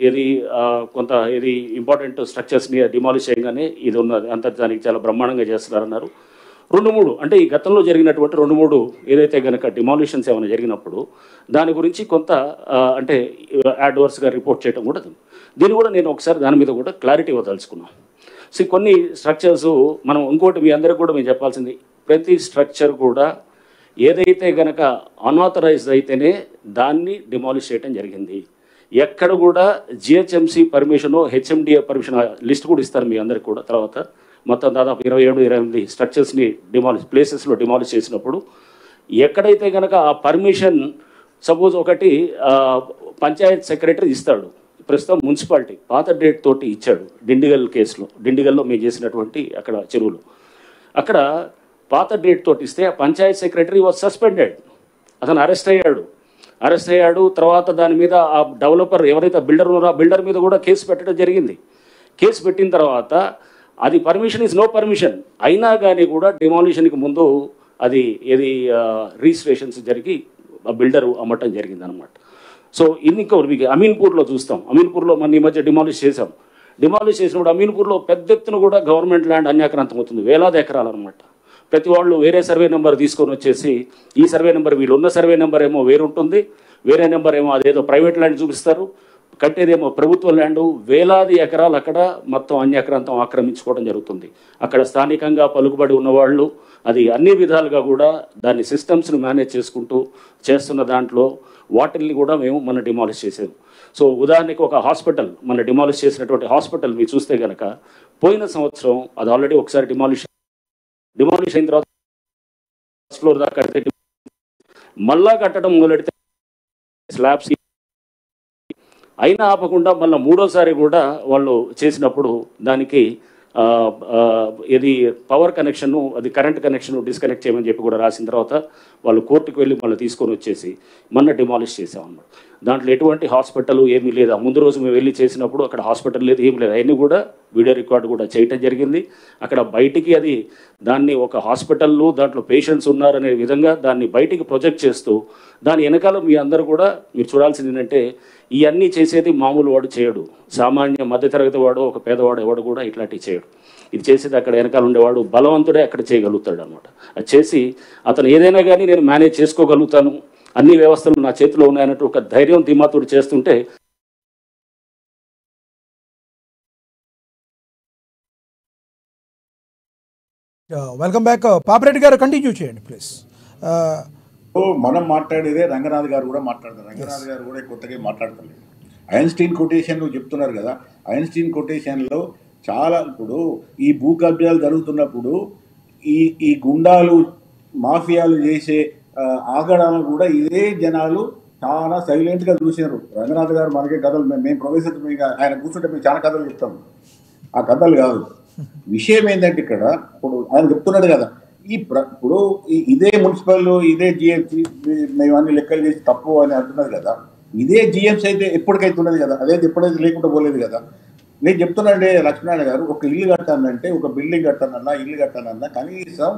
ఏది ఇంపార్టెంట్ స్ట్రక్చర్స్ని డిమాలిష్ చేయగానే ఇది ఉన్నది అంత దానికి చాలా బ్రహ్మాండంగా చేస్తున్నారన్నారు. 2-3 అంటే ఈ గతంలో జరిగినటువంటి 2-3 ఏదైతే కనుక డిమాలిషన్స్ ఏమైనా జరిగినప్పుడు దాని గురించి కొంత అంటే అడ్వర్స్గా రిపోర్ట్ చేయడం కూడా దీన్ని కూడా నేను ఒకసారి దాని మీద కూడా క్లారిటీ ఇవ్వదలుచుకున్నాను. సో కొన్ని స్ట్రక్చర్స్ మనం ఇంకోటి మీ అందరికీ కూడా మేము చెప్పాల్సింది ప్రతి స్ట్రక్చర్ కూడా ఏదైతే కనుక అన్ఆథరైజ్డ్ అయితేనే దాన్ని డిమాలిష్ చేయడం జరిగింది. ఎక్కడ కూడా GHMC permission HMDA permission list కూడా ఇస్తారు మీ అందరికి కూడా. తర్వాత మొత్తం దాదాపు 27-28 స్ట్రక్చర్స్ని ప్లేసెస్లో డిమాలిష్ చేసినప్పుడు ఎక్కడైతే కనుక ఆ పర్మిషన్ సపోజ్ ఒకటి పంచాయత్ సెక్రటరీ ఇస్తాడు, ప్రస్తుతం మున్సిపాలిటీ పాత డేట్ తోటి ఇచ్చాడు డిండిగల్ కేసులో, డిండిగల్లో మేము చేసినటువంటి అక్కడ చెరువులు అక్కడ పాత డేట్ తోటి ఇస్తే ఆ పంచాయత్ సెక్రటరీ వాజ్ సస్పెండెడ్, అతను అరెస్ట్ అయ్యాడు. తర్వాత దాని మీద ఆ డెవలపర్ ఎవరైతే బిల్డర్ ఉన్నారో ఆ బిల్డర్ మీద కూడా కేసు పెట్టడం జరిగింది. కేసు పెట్టిన తర్వాత అది పర్మిషన్ ఈజ్ నో పర్మిషన్ అయినా కానీ కూడా డిమాలిషన్కి ముందు అది రిజిస్ట్రేషన్స్ జరిగి ఆ బిల్డరు అమ్మటం జరిగింది అనమాట. సో మీకు అమీన్పూర్లో చూస్తాం, అమీన్పూర్లో మన ఈ మధ్య డిమాలిష్ చేసినప్పుడు అమీన్పూర్లో పెద్ద ఎత్తున కూడా గవర్నమెంట్ ల్యాండ్ అన్యాక్రాంతం అవుతుంది, వేలాది ఎకరాలు అనమాట. ప్రతి వాళ్ళు వేరే సర్వే నెంబర్ తీసుకొని వచ్చేసి ఈ సర్వే నెంబర్ వీళ్ళు ఉన్న సర్వే నెంబర్ ఏమో వేరుంటుంది, వేరే నెంబర్ ఏమో అదేదో ప్రైవేట్ ల్యాండ్ చూపిస్తారు, కట్టేదేమో ప్రభుత్వ ల్యాండు. వేలాది ఎకరాలు అక్కడ మొత్తం అన్యాక్రాంతం ఆక్రమించుకోవడం జరుగుతుంది. అక్కడ స్థానికంగా పలుకుబడి ఉన్నవాళ్ళు అది అన్ని విధాలుగా కూడా దాన్ని సిస్టమ్స్ను మేనేజ్ చేసుకుంటూ చేస్తున్న దాంట్లో వాటిల్ని కూడా మేము మన డిమాలిష్ చేసాము. సో ఉదాహరణకి ఒక హాస్పిటల్ మన డిమాలిష్ చేసినటువంటి హాస్పిటల్ మీరు చూస్తే కనుక పోయిన సంవత్సరం అది ఆల్రెడీ ఒకసారి డిమాలిష్ అయిన తర్వాత ఫ్లోర్ దాకా కడితే మళ్ళా కట్టడం మొదలెడితే స్లాబ్స్ అయినా ఆపకుండా మళ్ళీ 3వ సారి కూడా వాళ్ళు చేసినప్పుడు దానికి ఇది పవర్ కనెక్షను అది కరెంట్ కనెక్షన్ డిస్కనెక్ట్ చేయమని చెప్పి కూడా రాసిన తర్వాత వాళ్ళు కోర్టుకు వెళ్ళి మళ్ళీ తీసుకొని వచ్చేసి మొన్న డిమాలిష్ చేసామన్నమాట. దాంట్లో ఎటువంటి హాస్పిటల్ ఏమీ లేదు. ముందు రోజు మేము వెళ్ళి చేసినప్పుడు అక్కడ హాస్పిటల్ లేదు, ఏం లేదు. అవన్నీ కూడా వీడియో రికార్డు కూడా చేయటం జరిగింది. అక్కడ బయటికి దాన్ని ఒక హాస్పిటల్ దాంట్లో పేషెంట్స్ ఉన్నారనే విధంగా దాన్ని బయటికి ప్రొజెక్ట్ చేస్తూ దాని వెనకాల మీ అందరూ కూడా మీరు చూడాల్సింది ఏంటంటే ఇవన్నీ చేసేది మామూలు వాడు చేయడు, సామాన్య మధ్యతరగతి వాడు ఒక పేదవాడు ఎవడు కూడా ఇట్లాంటివి చేయడు. ఇది చేసేది అక్కడ వెనకాల ఉండేవాడు బలవంతుడే అక్కడ చేయగలుగుతాడు అనమాట. అది చేసి అతను ఏదైనా కానీ నేను మేనేజ్ చేసుకోగలుగుతాను, అన్ని వ్యవస్థలు నా చేతిలో ఉన్నాయన్నట్టు ఒక ధైర్యం ధీమాతుడు చేస్తుంటే వెల్కమ్ బ్యాక్. పాపిరెడ్డి గారు కంటిన్యూ చేయండి ప్లీజ్. మనం మాట్లాడేదే రంగనాథ్ గారు కూడా మాట్లాడతారు. రంగనాథ్ గారు కూడా కొత్తగా మాట్లాడతలేదు. ఐన్స్టీన్ కొటేషన్ చెప్తున్నారు కదా, ఐన్స్టీన్ కొటేషన్లో చాలా ఇప్పుడు ఈ భూ కబ్జాలు జరుగుతున్నప్పుడు ఈ గుండాలు మాఫియాలు చేసే ఆగడాలను కూడా ఇదే జనాలు చాలా సైలెంట్గా చూసినారు. రంగనాథ్ గారు మనకే కథలు మేము ప్రవేశించ ఆయన కూర్చుంటే మేము చాలా కథలు చెప్తాము. ఆ కథలు కాదు, విషయం ఏంటంటే ఇక్కడ ఇప్పుడు ఆయన చెప్తున్నాడు కదా, ఇప్పుడు ఇదే మున్సిపల్ ఇదే జిఎంసీ మేము అన్ని లెక్కలు చేసి తప్పు అని అంటున్నారు కదా, ఇదే జిఎంసీ అయితే ఎప్పటికైతే ఉన్నది కదా, అదైతే ఎప్పుడైతే లేకుండా పోలేదు కదా. నేను చెప్తున్నాండి లక్ష్మీనారాయణ గారు, ఒక ఇల్లు కట్టానంటే ఒక బిల్డింగ్ కట్టానన్నా ఇల్లు కట్టానన్నా కనీసం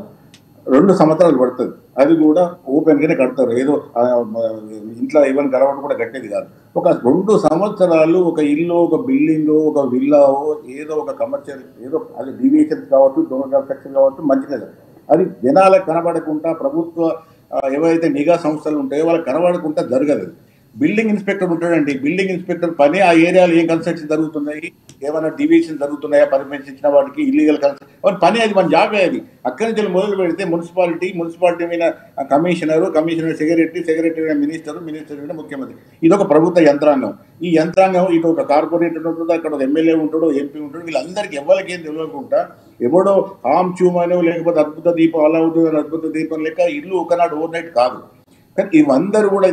2 సంవత్సరాలు పడుతుంది. అది కూడా ఓపెన్గానే కడతారు, ఏదో ఇంట్లో ఈవెన్ గడవడం కూడా కట్టేది కాదు. ఒక 2 సంవత్సరాలు ఒక ఇల్లు ఒక బిల్డింగ్ ఒక విల్లా ఏదో ఒక కమర్షియల్ ఏదో అది డీవియేషన్ కావచ్చు డోర్ కన్స్ట్రక్షన్ కావచ్చు మంచిదే. అది జనాలకు కనబడకుండా ప్రభుత్వ ఏవైతే నిఘా సంస్థలు ఉంటాయో వాళ్ళకి కనబడకుండా జరగదు. బిల్డింగ్ ఇన్స్పెక్టర్ ఉంటాడండి, బిల్డింగ్ ఇన్స్పెక్టర్ పని ఆ ఏరియాలో ఏం కన్స్ట్రక్షన్ జరుగుతున్నాయి, ఏమైనా డివియేషన్ జరుగుతున్నాయా, పర్మిషన్ ఇచ్చిన వాటికి ఇల్లీగల్ కన్స్ట్రక్షన్ పని, అది మన జాబే. అది అక్కడి నుంచి మొదలు పెడితే మున్సిపాలిటీ మీద కమిషనర్ సెక్రటరీ మీద మినిస్టర్ మీద ముఖ్యమంత్రి, ఇది ఒక ప్రభుత్వ యంత్రాంగం. ఈ యంత్రాంగం ఇటు ఒక కార్పొరేటర్ ఉంటుందో, అక్కడ ఒక ఎమ్మెల్యే ఉంటాడో, ఎంపీ ఉంటాడో, వీళ్ళందరికీ ఎవరికి ఏం తెలియకుండా ఎవడో ఆమ్ చూమనో లేకపోతే అద్భుత దీపం అలా అవుతుంది అద్భుత దీపం లెక్క ఇల్లు ఒకనాడు ఓవర్ నైట్ కాదు. కానీ ఇవందరూ కూడా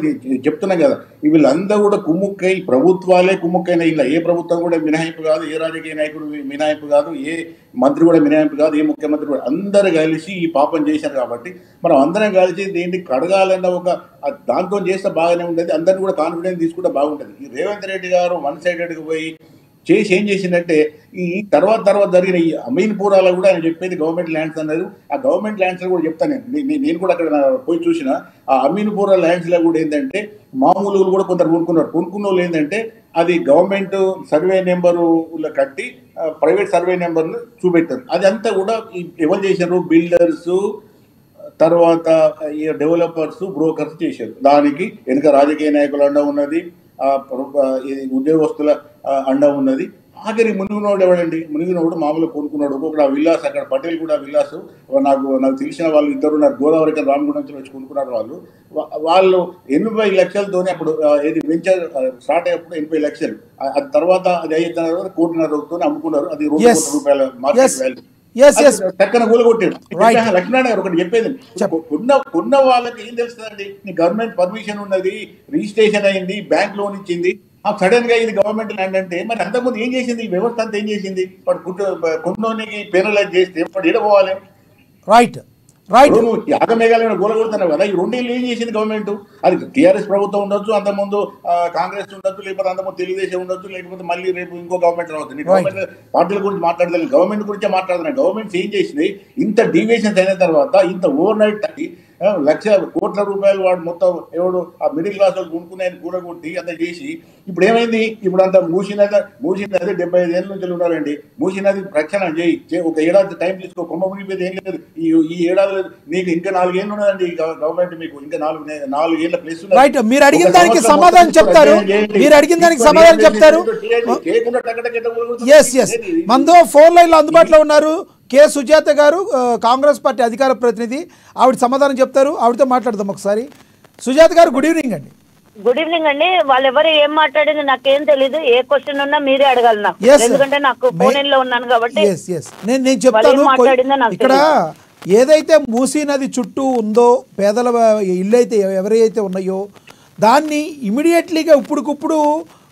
చెప్తున్నాం కదా, వీళ్ళందరూ కూడా కుమ్ముక్కై ప్రభుత్వాలే కుమ్ముక్కైన ఇలా ఏ ప్రభుత్వం కూడా మినహాయింపు కాదు, ఏ రాజకీయ నాయకుడు మినహాయింపు కాదు, ఏ మంత్రి కూడా మినహాయింపు కాదు, ఏ ముఖ్యమంత్రి కూడా, అందరు కలిసి ఈ పాపం చేశారు. కాబట్టి మనం అందరం కలిసి దీన్ని కడగాలన్న ఒక దాంతో చేస్తే బాగానే ఉంటుంది, అందరినీ కూడా కాన్ఫిడెన్స్ తీసుకుంటే బాగుంటుంది. ఈ రేవంత్ రెడ్డి గారు వన్ సైడెడ్కి పోయి చేసి ఏం చేసిందంటే ఈ తర్వాత జరిగిన ఈ అమీన్పూరాలో కూడా ఆయన చెప్పేది గవర్నమెంట్ ల్యాండ్స్ అన్నారు. ఆ గవర్నమెంట్ ల్యాండ్స్ కూడా చెప్తాను నేను కూడా అక్కడ పోయి చూసిన ఆ అమీన్పూరా ల్యాండ్స్లో కూడా ఏంటంటే మామూలు కూడా కొందరు కొనుక్కున్న వాళ్ళు ఏంటంటే అది గవర్నమెంట్ సర్వే నెంబరు కట్టి ప్రైవేట్ సర్వే నెంబర్ను చూపెట్టారు. అది అంతా కూడా ఎవరు చేశారు, బిల్డర్స్ తర్వాత డెవలపర్స్ బ్రోకర్స్ చేశారు. దానికి వెనుక రాజకీయ నాయకులు అండ ఉన్నది, ఉద్యోగస్తుల అండ ఉన్నది. ఆఖరి మునిగినోడు ఎవడండి, మునిగినోడు మామూలుగా కొనుక్కున్నాడు. ఒక్కొక్కడు ఆ విల్లాస్ అక్కడ పటేల్ కూడా విల్లాస్ నాకు తెలిసిన వాళ్ళు 2 ఉన్నారు, గోదావరికి రామగుండం నుంచి వచ్చి కొనుక్కున్నారు. వాళ్ళు 80 లక్షలతోనే అప్పుడు ఏది వెంచర్ స్టార్ట్ అయ్యేప్పుడు 80 లక్షలు, అది తర్వాత అది అయిన తర్వాత 1.5 కోటితో అమ్ముకున్నారు. అది 2 కోట్ల రూపాయల మార్కెట్ వాల్యూ. చక్కన కూలగొట్టాడు. లక్ష్మీనారాయణ గారు ఒకటి చెప్పేది, కొన్న వాళ్ళకి ఏం తెలుస్తుందండి, నీ గవర్నమెంట్ పర్మిషన్ ఉన్నది, రిజిస్ట్రేషన్ అయింది, బ్యాంక్ లోన్ ఇచ్చింది, సడన్ గా ఇది గవర్నమెంట్ ల్యాండ్ అంటే మరి అంతకుముందు ఏం చేసింది, ఈ వ్యవస్థ అంతా ఏం చేసింది? కొన్నోనికి పెనలైజ్ చేస్తే ఇప్పుడు ఎడపోవాలి. రైట్ యాగమేఘాలైన గోలగొడుతున్నావు కదా, ఈ 2 ఏళ్ళు ఏం చేసింది గవర్నమెంట్? అది టీఆర్ఎస్ ప్రభుత్వం ఉండొచ్చు, అంతకుముందు కాంగ్రెస్ ఉండొచ్చు, లేకపోతే అంతకుముందు తెలుగుదేశం ఉండొచ్చు, లేకపోతే మళ్ళీ రేపు ఇంకో గవర్నమెంట్ రావచ్చు. నీ గవర్నమెంట్ పార్టీల గురించి మాట్లాడలేదు, గవర్నమెంట్ గురించే మాట్లాడుతున్నాయి. గవర్నమెంట్స్ ఏం చేసింది, ఇంత డీవియేషన్స్ అయిన తర్వాత ఇంత ఓవర్ నైట్ 1,00,000 కోట్ల రూపాయలు వాడు మొత్తం ఎవడు ఆ మిడిల్ క్లాస్ వాళ్ళు కొనుక్కునే కూడగొట్టి అంత చేసి ఇప్పుడు ఏమైంది, ఇప్పుడు అంత మూసినది 75 ఏళ్ళ నుంచి ఉన్నారండి. మూసినది రక్షణ చేయి, ఒక ఏడాది టైం తీసుకో, కొమ్మ మునిగిపోతే ఏం లేదు. ఈ ఏడాది నీకు ఇంకా 4 ఏళ్ళు ఉన్నదండి గవర్నమెంట్, మీకు ఇంకా 4 ఏళ్ళ ప్లేస్. మీరు అడిగిన దానికి సమాధానం చెప్తారు, మనతో ఫోన్ లైన్ లో అందుబాటులో ఉన్నారు కె సుజాత గారు, కాంగ్రెస్ పార్టీ అధికార ప్రతినిధి. ఆవిడ సమాధానం చెప్తారు, ఆవిడతో మాట్లాడదాం ఒకసారి. సుజాత గారు గుడ్ ఈవినింగ్ అండి. గుడ్ ఈవినింగ్ అండి. వాళ్ళెవరు ఏం మాట్లాడింది నాకేం తెలీదు, ఏ క్వశ్చన్ ఉన్నా మీరే అడగాలి నాకు, ఎందుకంటే నాకు ఫోన్ లో ఉన్నాను కాబట్టి. నేను చెప్తాను. ఇక్కడ ఏదైతే మూసీ నది చుట్టూ ఉందో పేదల ఇల్లు అయితే ఎవరైతే ఉన్నాయో దాన్ని ఇమీడియట్లీగా ఇప్పుడుకిప్పుడు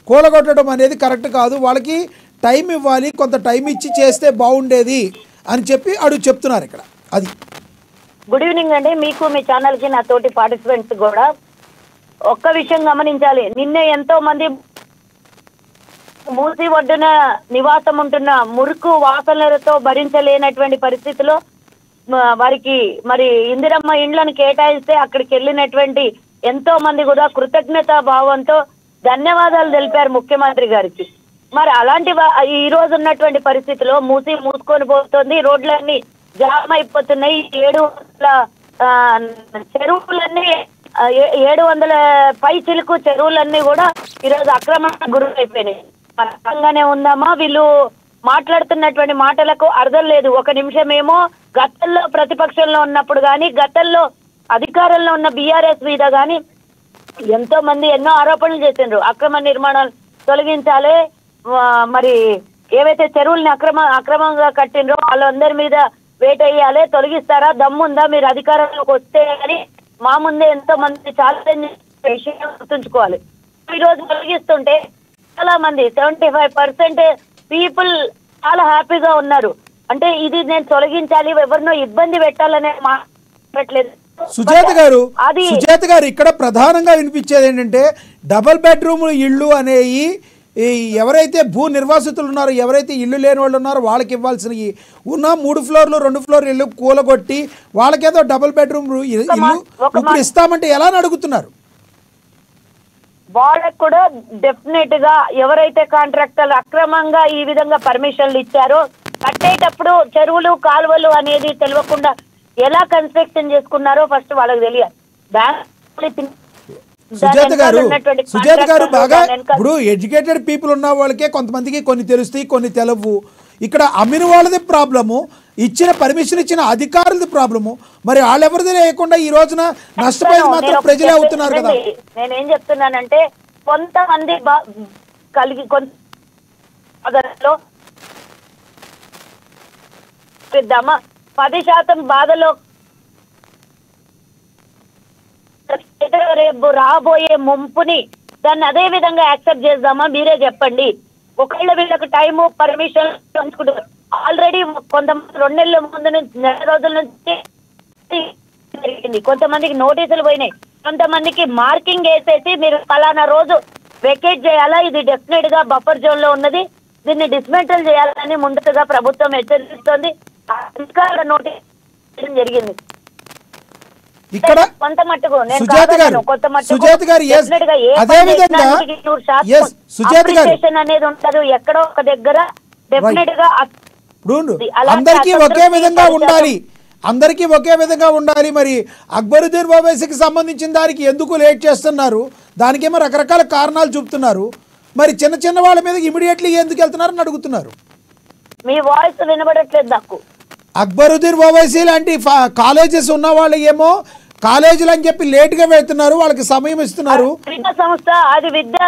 కూలగొట్టడం అనేది కరెక్ట్ కాదు, వాళ్ళకి టైం ఇవ్వాలి, కొంత టైం ఇచ్చి చేస్తే బాగుండేది అని చెప్పి అడుగు చెప్తున్నారు ఇక్కడ. అది గుడ్ ఈవినింగ్ అండి మీకు, మీ ఛానల్ కి, నా తోటి పార్టిసిపెంట్స్ కూడా. ఒక్క విషయం గమనించాలి, నిన్నే ఎంతో మంది మూసి ఒడ్డున నివాసం ఉంటున్న మురుకు వాసనలతో భరించలేనటువంటి పరిస్థితిలో వారికి మరి ఇందిరమ్మ ఇండ్లను కేటాయిస్తే అక్కడికి వెళ్ళినటువంటి ఎంతో మంది కూడా కృతజ్ఞతా భావంతో ధన్యవాదాలు తెలిపారు ముఖ్యమంత్రి గారికి. మరి అలాంటి ఈ రోజు ఉన్నటువంటి పరిస్థితిలో మూసి మూసుకొని పోతుంది, రోడ్లన్నీ జామ్ అయిపోతున్నాయి, 700 చెరువులన్నీ 700 పై చిలుకు చెరువులన్నీ కూడా ఈరోజు అక్రమానికి గురైపోయినాయి. రకంగానే ఉందామా, వీళ్ళు మాట్లాడుతున్నటువంటి మాటలకు అర్థం లేదు. ఒక నిమిషమేమో గతంలో ప్రతిపక్షంలో ఉన్నప్పుడు కానీ, గతంలో అధికారంలో ఉన్న బీఆర్ఎస్ మీద కానీ ఎంతో మంది ఎన్నో ఆరోపణలు చేసిండ్రు, అక్రమ నిర్మాణాలు తొలగించాలి, మరి ఏవైతే చెరువుల్ని అక్రమంగా కట్టిండ్రో వాళ్ళందరి మీద వేటేయాలి, తొలగిస్తారా, దమ్ముందా మీరు అధికారంలోకి వస్తే అని మా ముందే ఎంతో మంది ఛాలెంజ్ విషయం గుర్తుంచుకోవాలి. ఈ రోజు తొలగిస్తుంటే చాలా మంది 75% పీపుల్ చాలా హ్యాపీగా ఉన్నారు. అంటే ఇది నేను తొలగించాలి, ఎవరినో ఇబ్బంది పెట్టాలనే మాట్లాడలేదు. సుజాత గారు ఇక్కడ ప్రధానంగా వినిపించేది ఏంటంటే డబుల్ బెడ్రూమ్ ఇళ్ళు అనేవి ఎవరైతే భూ నిర్వాసితులు ఉన్నారో, ఎవరైతే ఇల్లు లేని వాళ్ళు ఉన్నారో వాళ్ళకి ఇవ్వాల్సినవి ఉన్న 3 ఫ్లోర్లు 2 ఫ్లోర్లు ఇల్లు కూలగొట్టి వాళ్ళకేదో డబుల్ బెడ్రూమ్ ఇల్లు ఇప్పుడు ఇస్తామంటే ఎలా అడుగుతున్నారు? వాళ్ళకు కూడా డెఫినెట్ గా ఎవరైతే కాంట్రాక్టర్లు అక్రమంగా ఈ విధంగా పర్మిషన్లు ఇచ్చారో కట్టేటప్పుడు చెరువులు కాలువలు అనేది తెలియకుండా ఎలా కన్స్ట్రక్షన్ చేసుకున్నారో ఫస్ట్ వాళ్ళకి తెలియాలి. సుజాత గారు బాగా ఇప్పుడు ఎడ్యుకేటెడ్ పీపుల్ ఉన్న వాళ్ళకే కొంతమందికి కొన్ని తెలుస్తాయి, కొన్ని తెలవు. ఇక్కడ అమ్మిన వాళ్ళది ప్రాబ్లము, ఇచ్చిన పర్మిషన్ ఇచ్చిన అధికారులది ప్రాబ్లము. మరి వాళ్ళెవరిది లేకుండా ఈ రోజున నష్టపోయేది మాత్రం ప్రజలే అవుతున్నారు కదా. నేనేం చెప్తున్నానంటే కొంతమంది కలిగి కొంత 10% బాధలో రేపు రాబోయే ముంపుని దాన్ని అదే విధంగా యాక్సెప్ట్ చేద్దామా? మీరే చెప్పండి. ఒకళ్ళ వీళ్ళకి టైము పర్మిషన్ పంచుకుంటారు. ఆల్రెడీ కొంతమంది 2 నెలల ముందు నుంచి, 2 రోజుల నుంచి జరిగింది. కొంతమందికి నోటీసులు పోయినాయి, కొంతమందికి మార్కింగ్ వేసేసి మీరు ఫలానా రోజు వెకేట్ చేయాలా, ఇది డెఫినెట్ గా బఫర్ జోన్ లో ఉన్నది, దీన్ని డిస్మెంటల్ చేయాలని ముందుగా ప్రభుత్వం హెచ్చరిస్తోంది. నోటీస్ జరిగింది. ఇక్కడ సుజాత గారు అదే విధంగా అనేది ఉంటారు ఎక్కడో ఒక దగ్గర డెఫినెట్ గా అందరికీ ఒకే విధంగా ఉండాలి, అందరికీ ఒకే విధంగా ఉండాలి. మరి అక్బరుద్దీన్ ఓవైసీకి సంబంధించిన దానికి ఎందుకు లేట్ చేస్తున్నారు? దానికేమో రకరకాల కారణాలు చూపుతున్నారు. మరి చిన్న చిన్న వాళ్ళ మీద ఇమీడియట్లీ ఎందుకు వెళ్తున్నారని అడుగుతున్నారు. మీ వాయిస్ వినబడట్లేదు నాకు. అక్బరుద్దీన్ ఓవైసీ లాంటి కాలేజెస్ ఉన్న వాళ్ళు ఏమో కాలేజీలు అని చెప్పి లేట్ గా వెళ్తున్నారు, వాళ్ళకి సమయం ఇస్తున్నారు. సంస్థ అది విద్యా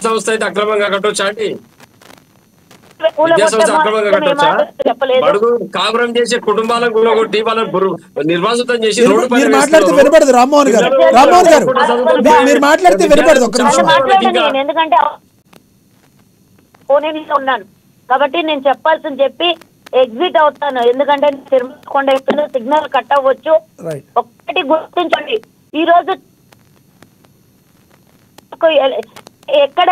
సంస్థ అయితే అక్రమంగా కట్టొచ్చా అండి? విద్యాసంస్థ అక్రమంగా కట్టొచ్చా? కాపురం చేసే కుటుంబాలను కూలగొట్టి వాళ్ళని నిర్వాసితం చేసి మీరు మాట్లాడితే వినపడదు. రామ్మోహన్ గారు మీరు మాట్లాడితే వినపడదు. ఒక్క నిమిషం. ఎందుకంటే ఉన్నాను కాబట్టి నేను చెప్పాల్సింది చెప్పి ఎగ్జిట్ అవుతాను. ఎందుకంటే తిరుమల సిగ్నల్ కట్ అవ్వచ్చు. ఒక్కటి గుర్తించండి, ఈ రోజు ఎక్కడ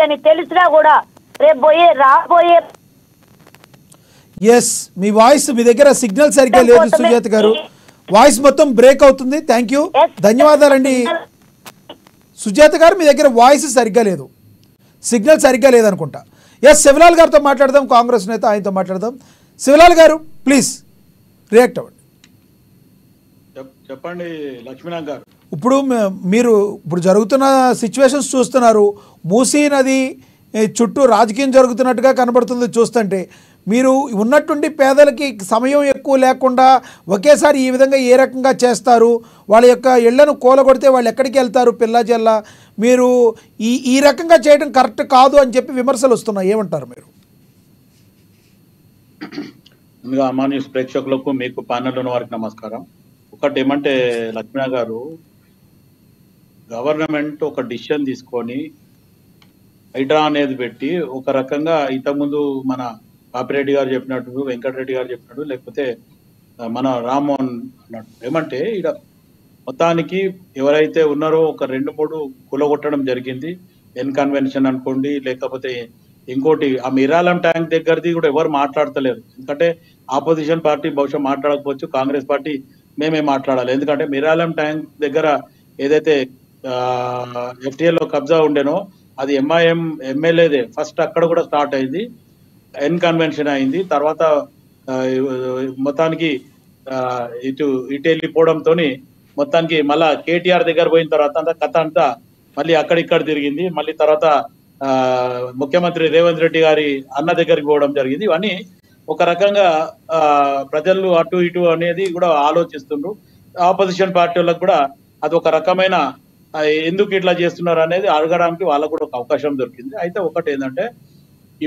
అని తెలిసినా కూడా రేపు రాబోయే మీ వాయిస్ మీ దగ్గర సిగ్నల్ సరిగ్గా లేదు సుజాత గారు, వాయిస్ మొత్తం బ్రేక్ అవుతుంది. థ్యాంక్ యూ, ధన్యవాదాలండి. సుజాత గారు మీ దగ్గర వాయిస్ సరిగ్గా లేదు, సిగ్నల్ సరిగ్గా లేదనుకుంటా. శివలాల్ గారితో మాట్లాడదాం, కాంగ్రెస్ నేత, ఆయనతో మాట్లాడదాం. శివలాల్ గారు ప్లీజ్ రియాక్ట్ అవ్వండి. చెప్పండి లక్ష్మీనాథ్ గారు. మీరు జరుగుతున్న సిచ్యువేషన్స్ చూస్తున్నారు. మూసీ నది చుట్టూ రాజకీయం జరుగుతున్నట్టుగా కనబడుతుంది చూస్తుంటే. మీరు ఉన్నట్టుండి పేదలకి సమయం ఎక్కువ లేకుండా ఒకేసారి ఈ విధంగా ఏ రకంగా చేస్తారు? వాళ్ళ యొక్క ఇళ్లను కూలగొడితే వాళ్ళు ఎక్కడికి వెళ్తారు పిల్లా జల్లా? మీరు ఈ రకంగా చేయడం కరెక్ట్ కాదు అని చెప్పి విమర్శలు వస్తున్నాయి, ఏమంటారు మీరు? ముందుగా అమ్మా న్యూస్ ప్రేక్షకులకు, మీకు ప్యానెల్ ఉన్న వారికి నమస్కారం. ఒకటి ఏమంటే లక్ష్మణ గారు, గవర్నమెంట్ ఒక డిసిషన్ తీసుకొని హైడ్రా అనేది పెట్టి ఒక రకంగా ఇంతకుముందు మన పాపిరెడ్డి గారు చెప్పినట్టు, వెంకటరెడ్డి గారు చెప్పినట్టు, లేకపోతే మన రామ్మోహన్ అన్నట్టు ఏమంటే ఇక్కడ మొత్తానికి ఎవరైతే ఉన్నారో ఒక 2-3 కూలగొట్టడం జరిగింది. ఎన్ కన్వెన్షన్ అనుకోండి, లేకపోతే ఇంకోటి ఆ మిరాలం ట్యాంక్ దగ్గరది కూడా ఎవరు మాట్లాడతలేరు. ఎందుకంటే ఆపోజిషన్ పార్టీ బహుశా మాట్లాడకపోవచ్చు, కాంగ్రెస్ పార్టీ మేమే మాట్లాడాలి. ఎందుకంటే మిరాలం ట్యాంక్ దగ్గర ఏదైతే ఎఫ్టీఏలో కబ్జా ఉండేనో అది ఎంఐఎం ఎమ్మెల్యేదే ఫస్ట్ అక్కడ కూడా స్టార్ట్ అయింది, ఎన్ కన్వెన్షన్ అయింది. తర్వాత మొత్తానికి ఇటు వెళ్ళిపోవడంతో మొత్తానికి మళ్ళా కేటీఆర్ దగ్గర పోయిన తర్వాత కథ అంతా మళ్ళీ అక్కడిక్కడ తిరిగింది. మళ్ళీ తర్వాత ముఖ్యమంత్రి రేవంత్ రెడ్డి గారి అన్న దగ్గరికి పోవడం జరిగింది. ఇవన్నీ ఒక రకంగా ప్రజలు అటు ఇటు అనేది కూడా ఆలోచిస్తుండ్రు. ఆపోజిషన్ పార్టీ వాళ్ళకు కూడా అది ఒక రకమైన ఎందుకు ఇట్లా చేస్తున్నారు అనేది అడగడానికి వాళ్ళకు కూడా ఒక అవకాశం దొరికింది. అయితే ఒకటి ఏంటంటే,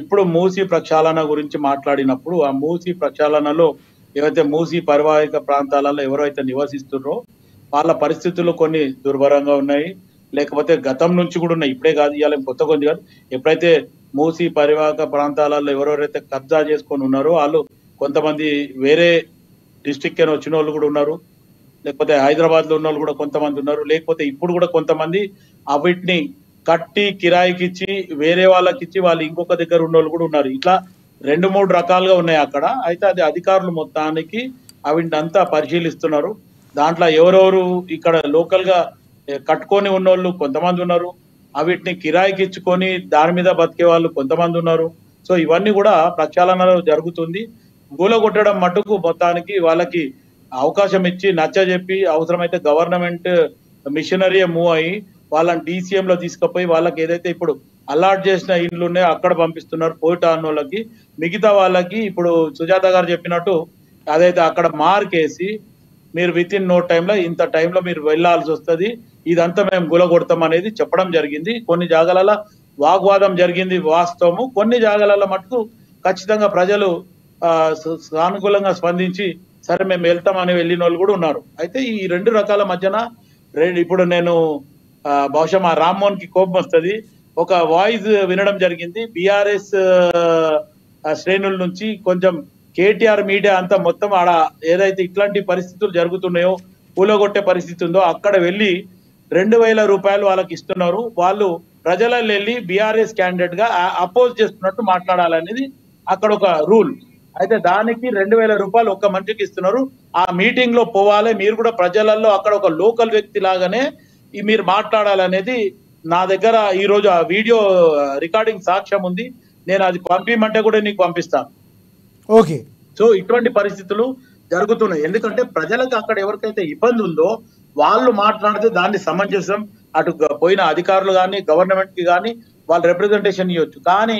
ఇప్పుడు మూసీ ప్రక్షాళన గురించి మాట్లాడినప్పుడు ఆ మూసీ ప్రక్షాళనలో ఏవైతే మూసీ పరివాహిక ప్రాంతాలలో ఎవరైతే నివసిస్తున్నారో వాళ్ళ పరిస్థితులు కొన్ని దుర్భరంగా ఉన్నాయి. లేకపోతే గతం నుంచి కూడా ఉన్నాయి, ఇప్పుడే కాదు, ఇవాళ కొత్త కొంది కాదు. ఎప్పుడైతే మూసి పరివాహక ప్రాంతాలలో ఎవరెవరైతే కబ్జా చేసుకొని ఉన్నారో వాళ్ళు కొంతమంది వేరే డిస్ట్రిక్ట్ అని వచ్చిన వాళ్ళు కూడా ఉన్నారు, లేకపోతే హైదరాబాద్ లో ఉన్న వాళ్ళు కూడా కొంతమంది ఉన్నారు, లేకపోతే ఇప్పుడు కూడా కొంతమంది వీటిని కట్టి కిరాయికి ఇచ్చి వేరే వాళ్ళకి ఇచ్చి వాళ్ళు ఇంకొక దగ్గర ఉన్న వాళ్ళు కూడా ఉన్నారు. ఇట్లా 2-3 రకాలుగా ఉన్నాయి అక్కడ. అయితే అది అధికారులు మొత్తానికి వీటిని అంతా పరిశీలిస్తున్నారు. దాంట్లో ఎవరెవరు ఇక్కడ లోకల్ గా కట్టుకొని ఉన్నోళ్ళు కొంతమంది ఉన్నారు, వీటిని కిరాయికి ఇచ్చుకొని దాని మీద బతికే వాళ్ళు కొంతమంది ఉన్నారు. సో ఇవన్నీ కూడా ప్రక్షాళన జరుగుతుంది. గూలగొట్టడం మటుకు మొత్తానికి వాళ్ళకి అవకాశం ఇచ్చి నచ్చజెప్పి అవసరమైతే గవర్నమెంట్ మిషనరీ మూవ్ అయ్యి వాళ్ళని DCM లో తీసుకుపోయి వాళ్ళకి ఏదైతే ఇప్పుడు అలాట్ చేసిన ఇళ్ళు ఉన్నాయో అక్కడ పంపిస్తున్నారు పోయిటాన్ వాళ్ళకి. మిగతా వాళ్ళకి ఇప్పుడు సుజాత గారు చెప్పినట్టు అదైతే అక్కడ మార్క్ వేసి మీరు విత్ ఇన్ నో టైంలో ఇంత టైంలో మీరు వెళ్లాల్సి వస్తుంది, ఇదంతా మేము గులగొడతాం అనేది చెప్పడం జరిగింది. కొన్ని జాగాలలో వాగ్వాదం జరిగింది వాస్తవము, కొన్ని జాగాలలో మటుకు ఖచ్చితంగా ప్రజలు సానుకూలంగా స్పందించి సరే మేము వెళ్తామని వెళ్ళిన వాళ్ళు కూడా ఉన్నారు. అయితే ఈ 2 రకాల మధ్యన ఇప్పుడు నేను బహుశా మా రామ్మోహన్ కి కోపం వస్తుంది, ఒక వాయిస్ వినడం జరిగింది BRS శ్రేణుల నుంచి. కొంచెం KTR మీడియా అంతా మొత్తం ఆడ ఏదైతే ఇట్లాంటి పరిస్థితులు జరుగుతున్నాయో కూలగొట్టే పరిస్థితి ఉందో అక్కడ వెళ్ళి 2,000 రూపాయలు వాళ్ళకి ఇస్తున్నారు, వాళ్ళు ప్రజలలో వెళ్ళి BRS క్యాండిడేట్ గా అపోజ్ చేస్తున్నట్టు మాట్లాడాలనేది అక్కడ ఒక రూల్. అయితే దానికి 2,000 రూపాయలు ఒక్క మనిషికి ఇస్తున్నారు. ఆ మీటింగ్ లో పోవాలి, మీరు కూడా ప్రజలలో అక్కడ ఒక లోకల్ వ్యక్తి లాగానే మీరు మాట్లాడాలనేది నా దగ్గర ఈ రోజు ఆ వీడియో రికార్డింగ్ సాక్ష్యం ఉంది, నేను అది పంపిమంటే కూడా నీకు పంపిస్తాను. ఓకే. సో ఇటువంటి పరిస్థితులు జరుగుతున్నాయి. ఎందుకంటే ప్రజలకు అక్కడ ఎవరికైతే ఇబ్బంది ఉందో వాళ్ళు మాట్లాడితే దాన్ని సమంజసం, అటు పోయిన అధికారులు కానీ గవర్నమెంట్ కి కానీ వాళ్ళు రిప్రజెంటేషన్ ఇవ్వచ్చు. కానీ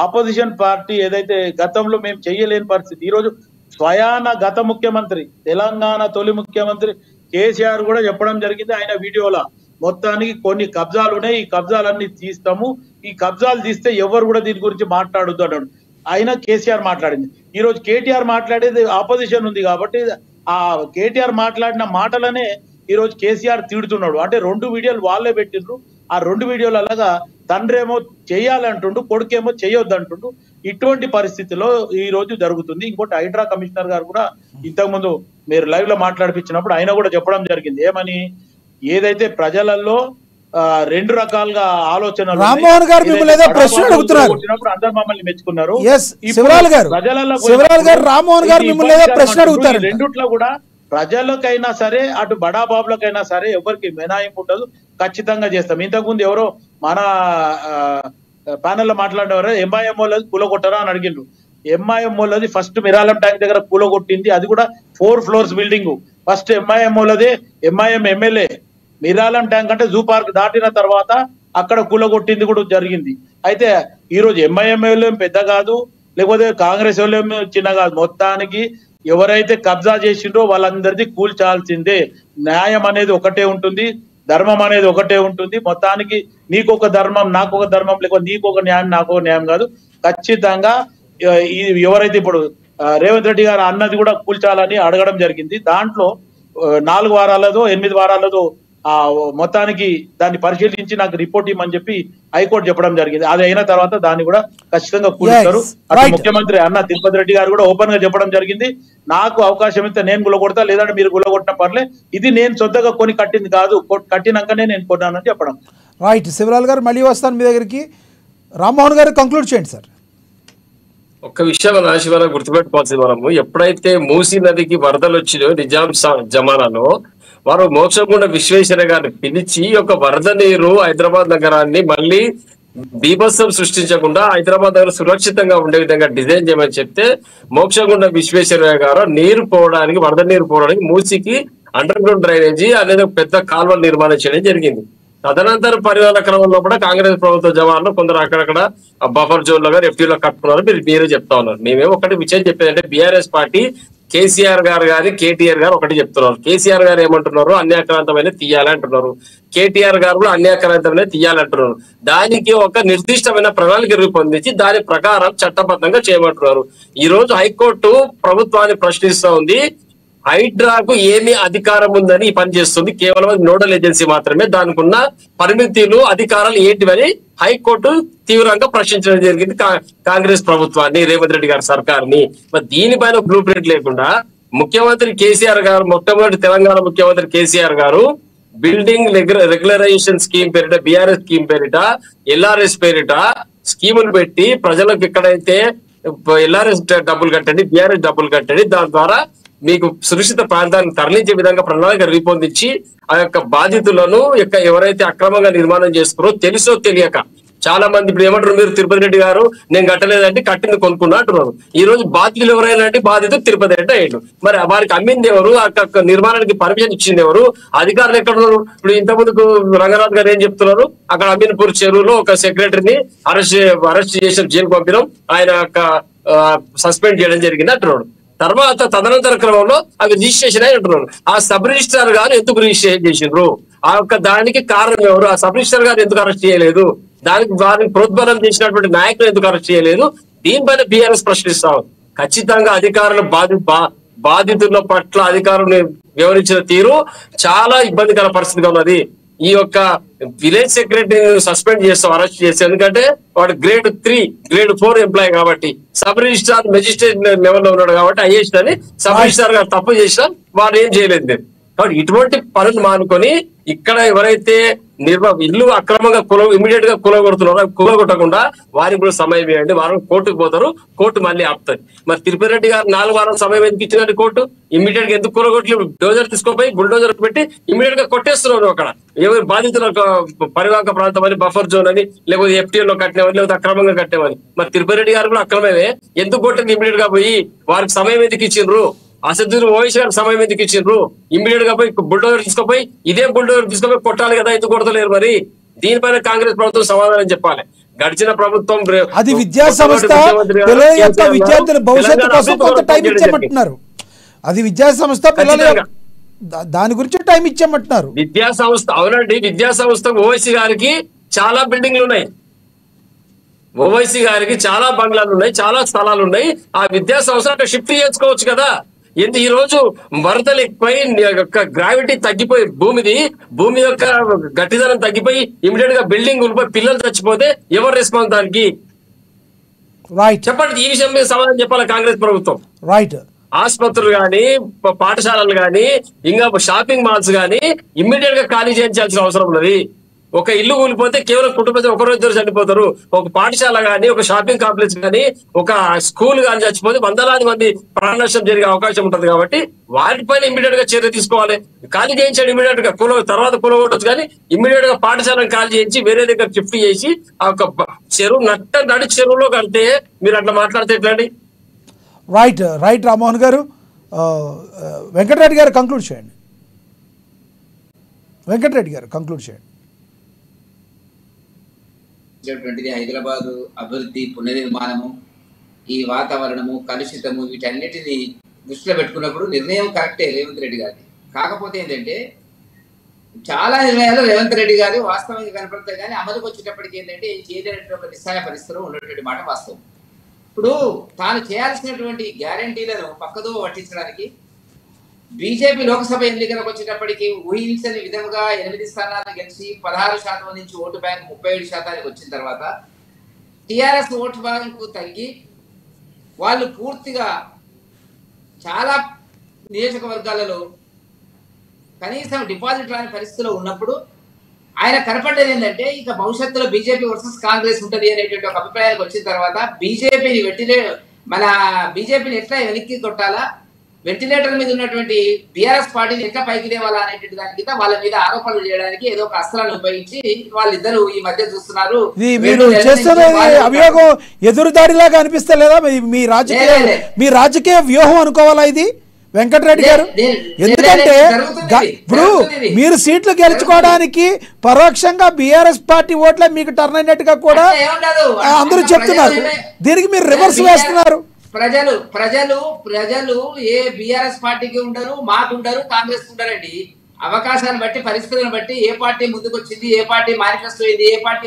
ఆపోజిషన్ పార్టీ ఏదైతే గతంలో మేము చేయలేని పరిస్థితి, ఈ రోజు స్వయాన గత ముఖ్యమంత్రి తెలంగాణ తొలి ముఖ్యమంత్రి కేసీఆర్ కూడా చెప్పడం జరిగింది ఆయన వీడియోలో, మొత్తానికి కొన్ని కబ్జాలు ఉన్నాయి, ఈ కబ్జాలన్నీ తీస్తాము, ఈ కబ్జాలు తీస్తే ఎవరు కూడా దీని గురించి మాట్లాడొద్దు అన్నాడు. ఆయన కేసీఆర్ మాట్లాడింది. ఈ రోజు KTR మాట్లాడేది ఆపోజిషన్ ఉంది కాబట్టి ఆ KTR మాట్లాడిన మాటలనే ఈ రోజు కేసీఆర్ తిడుతున్నాడు. అంటే 2 వీడియోలు వాళ్ళే పెట్టిండ్రు. ఆ 2 వీడియోలు అలాగా తండ్రేమో చేయాలంటుండు, కొడుకేమో చేయొద్దు అంటుండు. ఇటువంటి పరిస్థితిలో ఈ రోజు జరుగుతుంది. ఇంకోటి హైడ్రా కమిషనర్ గారు కూడా ఇంతకుముందు మీరు లైవ్ లో మాట్లాడిపించినప్పుడు ఆయన కూడా చెప్పడం జరిగింది, ఏమని, ఏదైతే ప్రజలలో 2 రకాలుగా ఆలోచనలు రామ్మోహన్ గారు మిమ్మల్ని ఏదో ప్రశ్న అడుగుతున్నారు, అందరు మమ్మల్ని మెచ్చుకున్నారు. శివరాల్ గారు రామ్మోహన్ గారు మిమ్మల్ని ఏదో ప్రశ్న అడుగుతారు. రెండిట్లో కూడా ప్రజలకైనా సరే అటు బడాబాబులకైనా సరే ఎవరికి మినహాయింపు ఉండదు, ఖచ్చితంగా చేస్తాం. ఇంతకుముందు ఎవరో మన ప్యానెల్ లో మాట్లాడేవారు MIM వాళ్ళది కూలగొట్టరా అని అడిగిండ్రు. MIM వాళ్ళది ఫస్ట్ మిరాలం ట్యాంక్ దగ్గర కూలగొట్టింది, అది కూడా 4 floors బిల్డింగ్. ఫస్ట్ MIM వాళ్ళదే, MIM ఎమ్మెల్యే మిరాలం ట్యాంక్ అంటే జూ పార్క్ దాటిన తర్వాత అక్కడ కూలగొట్టింది కూడా జరిగింది. అయితే ఈ రోజు MIM వాళ్ళు పెద్ద కాదు, లేకపోతే కాంగ్రెస్ వాళ్ళు చిన్న కాదు, మొత్తానికి ఎవరైతే కబ్జా చేసిండ్రో వాళ్ళందరిది కూల్చాల్సిందే. న్యాయం అనేది ఒకటే ఉంటుంది, ధర్మం అనేది ఒకటే ఉంటుంది. మొత్తానికి నీకు ఒక ధర్మం నాకు ఒక ధర్మం, లేకపోతే నీకు ఒక న్యాయం నాకు ఒక న్యాయం కాదు. ఖచ్చితంగా ఎవరైతే ఇప్పుడు రేవంత్ రెడ్డి గారు అన్నది కూడా కూల్చాలని అడగడం జరిగింది. దాంట్లో 4 వారాలదో 8 వారాలదో మొత్తానికి దాన్ని పరిశీలించి నాకు రిపోర్ట్ ఇవ్వమని చెప్పి హైకోర్టు చెప్పడం జరిగింది. అది అయిన తర్వాత దాన్ని కూడా ఖచ్చితంగా కూలుస్తారు. అటు ముఖ్యమంత్రి అన్న తిరుపతి రెడ్డి గారు కూడా ఓపెన్ గా చెప్పడం జరిగింది, నాకు అవకాశం ఇస్తే నేను గులగొడతా, లేదంటే మీరు గులగొట్టిన పర్లే, ఇది నేను సొంతగా కొని కట్టింది కాదు, కట్టినాకనే నేను కొన్నానని చెప్పడం. రైట్. శివరాల్ గారు మళ్ళీ వస్తాను మీ దగ్గరికి. రామ్మోహన్ గారు కంక్లూడ్ చేయండి సార్. ఒక్క విషయం శివరావు గుర్తుపెట్టుకోవాల్సింది, మనము ఎప్పుడైతే మూసీ నదికి వరదలు వచ్చినాయో నిజాం జమానాలో వారు మోక్షగుండ విశ్వేశ్వర గారిని పిలిచి ఒక వరద నీరు హైదరాబాద్ నగరాన్ని మళ్ళీ బీభత్సం సృష్టించకుండా హైదరాబాద్ నగరం సురక్షితంగా ఉండే విధంగా డిజైన్ చేయమని చెప్తే మోక్షగుండ విశ్వేశ్వర గారు నీరు పోవడానికి, వరద నీరు పోవడానికి మూసీకి అండర్ గ్రౌండ్ డ్రైనేజీ అనేది పెద్ద కాల్వలు నిర్మాణం చేయడం జరిగింది. తదనంతర పరిణామ క్రమంలో కూడా కాంగ్రెస్ ప్రభుత్వ జవాన్లు కొందరు అక్కడక్కడ బఫర్ జోన్ లో FT లో కట్టుకున్నారు. మీరే చెప్తా ఉన్నారు. మేమేమో ఒకటి విషయం చెప్పేదంటే BRS పార్టీ కేసీఆర్ గారు కానీ KTR గారు ఒకటి చెప్తున్నారు. కేసీఆర్ గారు ఏమంటున్నారు, అన్యాక్రాంతమైన తీయాలి అంటున్నారు. KTR గారు కూడా అన్యాక్రాంతమైన తీయాలంటున్నారు. దానికి ఒక నిర్దిష్టమైన ప్రణాళిక రూపొందించి దాని ప్రకారం చట్టబద్ధంగా చేయమంటున్నారు. ఈ రోజు హైకోర్టు ప్రభుత్వాన్ని ప్రశ్నిస్తా ఉంది. హైడ్రాకు ఏమి అధికారం ఉందని ఈ పని చేస్తుంది, కేవలం అది నోడల్ ఏజెన్సీ మాత్రమే, దానికి ఉన్న పరిమితులు అధికారాలు ఏంటివని హైకోర్టు తీవ్రంగా ప్రశ్నించడం జరిగింది కాంగ్రెస్ ప్రభుత్వాన్ని, రేవంత్ రెడ్డి గారి సర్కార్ని. మరి దీనిపైన బ్లూ ప్రింట్ లేకుండా ముఖ్యమంత్రి కేసీఆర్ గారు, మొట్టమొదటి తెలంగాణ ముఖ్యమంత్రి కేసీఆర్ గారు బిల్డింగ్ రెగ్యులరైజేషన్ స్కీమ్ పేరిట, బిఆర్ఎస్ స్కీమ్ పేరిట, ఎల్ఆర్ఎస్ పేరిట స్కీములు పెట్టి ప్రజలకు ఎక్కడైతే ఎల్ఆర్ఎస్ డబ్బులు కట్టండి, బిఆర్ఎస్ డబ్బులు కట్టండి, దాని ద్వారా మీకు సురక్షిత ప్రాంతాన్ని తరలించే విధంగా ప్రణాళిక రూపొందించి ఆ యొక్క బాధితులను ఎవరైతే అక్రమంగా నిర్మాణం చేసుకున్నారో తెలుసో తెలియక చాలా మంది ఇప్పుడు ఏమంటారు, మీరు తిరుపతి రెడ్డి గారు నేను కట్టలేదంటే కట్టింది కొనుక్కున్నా అంటున్నారు. ఈ రోజు బాధితులు ఎవరైనా అంటే బాధితులు తిరుపతి రెడ్డి అయ్యాడు. మరి వారికి అమ్మింది ఎవరు, ఆ నిర్మాణానికి పర్మిషన్ ఇచ్చింది ఎవరు, అధికారులు ఎక్కడ ఉన్నారు? ఇప్పుడు ఇంతకుముందుకు రంగనాథ్ గారు ఏం చెప్తున్నారు, అక్కడ అమీన్పూర్ చెరువులో ఒక సెక్రటరీని అరెస్ట్ చేసి జైలు పంపినాం, ఆయన సస్పెండ్ చేయడం జరిగింది అంటున్నాడు. తర్వాత తదనంతర క్రమంలో అవి రిజిస్ట్రేషన్ అయి అంటున్నారు. ఆ సబ్ రిజిస్ట్రార్ గారు ఎందుకు రిజిస్ట్రేషన్ చేసిండ్రు, ఆ యొక్క దానికి కారణం ఎవరు, ఆ సబ్ రిజిస్ట్రార్ గారు ఎందుకు అరెస్ట్ చేయలేదు, దానికి వారిని ప్రోద్బలం చేసినటువంటి నాయకులు ఎందుకు అరెస్ట్ చేయలేదు, దీనిపైన బీఆర్ఎస్ ప్రశ్నిస్తాం. ఖచ్చితంగా అధికారులు బాధితుల పట్ల అధికారులు వివరించిన తీరు చాలా ఇబ్బందికర పరిస్థితిగా ఉన్నది. ఈ యొక్క విలేజ్ సెక్రటరీని సస్పెండ్ చేస్తాం, అరెస్ట్ చేస్తాం, ఎందుకంటే వాడు గ్రేడ్ 3, గ్రేడ్ 4 ఎంప్లాయీ కాబట్టి, సబ్ రిజిస్ట్రార్ మెజిస్ట్రేట్ లెవెల్లో ఉన్నాడు కాబట్టి ఐఏఎస్ అని సబ్ రిజిస్ట్రార్ గారు తప్పు చేసినా వాడు ఏం చేయలేదు. కాబట్టి ఇటువంటి పనులు మానుకొని ఇక్కడ ఎవరైతే ఇల్లు అక్రమంగా ఇమీడియట్ గా కూలగొడుతున్నారో కూలగొట్టకుండా వారికి కూడా సమయం ఇవ్వండి, వారు కోర్టుకు పోతారు, కోర్టు మళ్ళీ ఆపుతుంది. మరి తిరుపతి రెడ్డి గారు 4 వారాల సమయం ఎందుకు ఇచ్చినట్టు కోర్టు, ఇమీడియట్ గా ఎందుకు కూలగొట్టలేదు? డోజర్ తీసుకోపోయి బుల్డోజర్ పెట్టి ఇమీడియట్ గా కొట్టేస్తున్నారు. అక్కడ ఎవరు బాధితుల పరివాహక ప్రాంతం అని, బఫర్ జోన్ అని, లేకపోతే ఎఫ్టీఎల్ లో కట్టినవని, లేకపోతే అక్రమంగా కట్టినవని. మరి తిరుపతి రెడ్డి గారు కూడా అక్రమమే, ఎందుకు కొట్టింది ఇమీడియట్ గా పోయి, వారికి సమయం ఎందుకు ఇచ్చిండ్రు? అసదుద్దీన్ ఓవైసీ గారికి సమయం ఎందుకు ఇచ్చిండ్రు? ఇమ్మీడియట్ గా పోయి బుల్డోజర్ తీసుకుపోయి ఇదే బుల్డోజర్ తీసుకుపోయి కొట్టాలి కదా, ఎందుకు కొడతలేరు? మరి దీనిపైన కాంగ్రెస్ ప్రభుత్వం సమాధానం చెప్పాలి. గడిచిన ప్రభుత్వం అది విద్యా సంస్థ పిల్లల యొక్క విద్యార్థుల భవిష్యత్తు కోసం కొంత టైం ఇచ్చామంటున్నారు. అది విద్యా సంస్థ పిల్లల దాని గురించి టైం ఇచ్చామంటున్నారు. విద్యా సంస్థ అవునండి, విద్యా సంస్థ ఓవైసీ గారికి చాలా బిల్డింగ్లు ఉన్నాయి, ఓవైసీ గారికి చాలా బంగ్లాలు ఉన్నాయి, చాలా స్థలాలు ఉన్నాయి. ఆ విద్యా సంస్థ షిఫ్ట్ చేసుకోవచ్చు కదా. ఈ రోజు వరదలు ఎక్కువై గ్రావిటీ తగ్గిపోయి భూమి యొక్క గట్టిదనం తగ్గిపోయి ఇమీడియట్ గా బిల్డింగ్ ఉండిపోయి పిల్లలు చచ్చిపోతే ఎవరు రెస్పాన్స్ దానికి? చెప్పండి, ఈ విషయం మీద సమాధానం చెప్పాలి కాంగ్రెస్ ప్రభుత్వం. ఆసుపత్రులు గాని, పాఠశాలలు గాని, ఇంకా షాపింగ్ మాల్స్ గాని ఇమ్మీడియట్ గా ఖాళీ చేయించాల్సిన అవసరం ఉన్నది. ఒక ఇల్లు కూలిపోతే కేవలం కుటుంబం ఒకరో ఇద్దరు చనిపోతారు. ఒక పాఠశాల గాని, ఒక షాపింగ్ కాంప్లెక్స్ గాని, ఒక స్కూల్ గాని చచ్చిపోతే వందలాది మంది ప్రాణ నష్టం జరిగే అవకాశం ఉంటది. కాబట్టి వాటిపైన ఇమ్మీడియట్ గా చర్య తీసుకోవాలి. ఖాళీ చేయించండి ఇమ్మీడియట్ గా, తర్వాత కూలగొట్టచ్చు, కానీ ఇమ్మీడియట్ గా పాఠశాలను ఖాళీ చేయించి వేరే దగ్గర షిఫ్ట్ చేసి ఆ యొక్క చెరువు నడి చెరువులో కడితే మీరు అట్లా మాట్లాడితే ఎట్లండి? రైట్ రామ్మోహన్ గారు. వెంకటరెడ్డి గారు కంక్లూడ్ చేయండి. హైదరాబాదు అభివృద్ధి, పునర్నిర్మాణము, ఈ వాతావరణము, కలుషితము, వీటన్నిటిని దృష్టిలో పెట్టుకున్నప్పుడు నిర్ణయం కరెక్టే రేవంత్ రెడ్డి గారి. కాకపోతే ఏంటంటే చాలా నిర్ణయాలు రేవంత్ రెడ్డి గారు వాస్తవంగా కనపడతాయి, కానీ అమలుకు వచ్చేటప్పటికి ఏంటంటే చేయలేనటువంటి ఒక నిస్సాయ పరిస్థితిలో ఉన్నటువంటి మాట వాస్తవం. ఇప్పుడు తాను చేయాల్సినటువంటి గ్యారంటీలను పక్కదో పట్టించడానికి బీజేపీ లోక్సభ ఎన్నికలకు వచ్చేటప్పటికి ఊహించని విధంగా 8 స్థానాలను గెలిచి 16% నుంచి ఓటు బ్యాంక్ 37% వచ్చిన తర్వాత టీఆర్ఎస్ ఓటు బ్యాంకు తగ్గి వాళ్ళు పూర్తిగా చాలా నియోజకవర్గాలలో కనీసం డిపాజిట్ రాని పరిస్థితిలో ఉన్నప్పుడు ఆయన కనపడ్డది ఏంటంటే ఇక భవిష్యత్తులో బీజేపీ వర్సెస్ కాంగ్రెస్ ఉంటుంది అనేటువంటి ఒక అభిప్రాయానికి వచ్చిన తర్వాత బీజేపీని ఎట్లా వెనక్కి కొట్టాలా, వెంటిలేటర్ మీద ఉన్నటువంటి బీఆర్ఎస్ పార్టీని ఎట్లా పైకి తేవాలా అనేటువంటి దాని కింద వాళ్ళ మీద ఆరోపణలు చేయడానికి ఏదో ఒక అస్త్రాలను ఉపయోగించి వాళ్ళిద్దరు ఈ మధ్య చూస్తున్నారు. మీరు చేస్తున్న అభియోగం ఎదురుదాడిలాగా అనిపిస్తలేదా? మీ రాజకీయ వ్యూహం అనుకోవాలా ఇది వెంకటరెడ్డి గారు? ఎందుకంటే ఇప్పుడు మీరు సీట్లు గెలుచుకోవడానికి పరోక్షంగా బీఆర్ఎస్ పార్టీ ఓట్లే మీకు టర్న్ అయినట్టుగా కూడా అందరూ చెప్తున్నారు. దీనికి మీరు రివర్స్ వేస్తున్నారు. ప్రజలు ఏ బీఆర్ఎస్ పార్టీకి ఉండరు, మాకు ఉండరు, కాంగ్రెస్ ఉండరండి. అవకాశాన్ని బట్టి, పరిస్థితులను బట్టి ఏ పార్టీ ముందుకు వచ్చింది, ఏ పార్టీ మేనిఫెస్టో అయింది, ఏ పార్టీ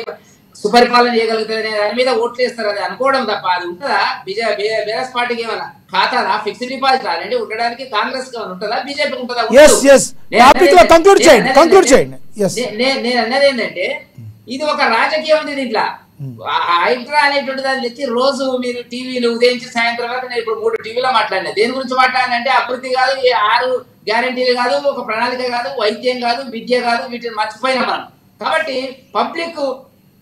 సుపరిపాలన చేయగలుగుతుంది దాని మీద ఓట్లు వేస్తారు, అది అనుకోవడం తప్ప అది ఉంటుందా? బీఆర్ఎస్ పార్టీకి ఏమైనా ఖాతానా, ఫిక్స్డ్ డిపాజిట్ అనేది ఉండడానికి కాంగ్రెస్ కి ఉంటుందా, బీజేపీకి ఉంటుందా? నేను అన్నది ఏంటంటే ఇది ఒక రాజకీయం ఉంది దీంట్లో. హైడ్రా అనేటువంటి దాన్ని తెచ్చి రోజు మీరు టీవీలు ఉదయించి సాయంత్రం వరకు నేను ఇప్పుడు 3 టీవీలో మాట్లాడినా. దేని గురించి మాట్లాడినంటే అభివృద్ధి కాదు, 6 గ్యారంటీలు కాదు, ఒక ప్రణాళిక కాదు, వైద్యం కాదు, విద్య కాదు, వీటిని మర్చిపోయినా మనం. కాబట్టి పబ్లిక్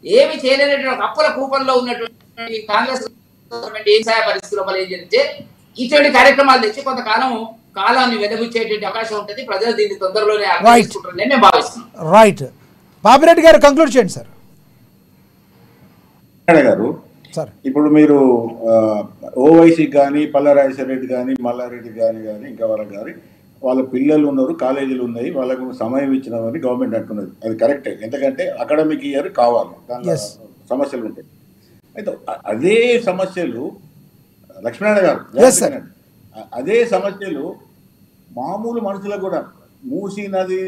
ఏమి చేయలేనటువంటి అప్పుల కూపంలో ఉన్నటువంటి కాంగ్రెస్ గవర్నమెంట్ ఏం సహాయ పరిస్థితుల్లో ఏం జరిగితే ఇటువంటి కార్యక్రమాలు తెచ్చి కాలాన్ని వెలుగుచ్చేటువంటి అవకాశం ఉంటుంది. ప్రజలు దీన్ని తొందరలోనే అర్థం చేసుకుంటారని మేము భావిస్తున్నాం. రైట్. బాపిరెడ్డి గారు కంక్లూడ్ చేయండి సార్. గారు ఇప్పుడు మీరు ఓవైసీ కానీ పల్లరాజేశ్వరరెడ్డి కానీ మల్లారెడ్డి కానీ ఇంకా వాళ్ళకి కానీ వాళ్ళ పిల్లలు ఉన్నారు, కాలేజీలు ఉన్నాయి, వాళ్ళకు సమయం ఇచ్చినామని గవర్నమెంట్ అంటున్నది. అది కరెక్టే, ఎందుకంటే అకాడమిక్ ఇయర్ కావాలి, దాంట్లో సమస్యలు ఉంటాయి. అయితే అదే సమస్యలు లక్ష్మీనారాయణ గారు అదే సమస్యలు మామూలు మనుషులకు కూడా మూసీ నది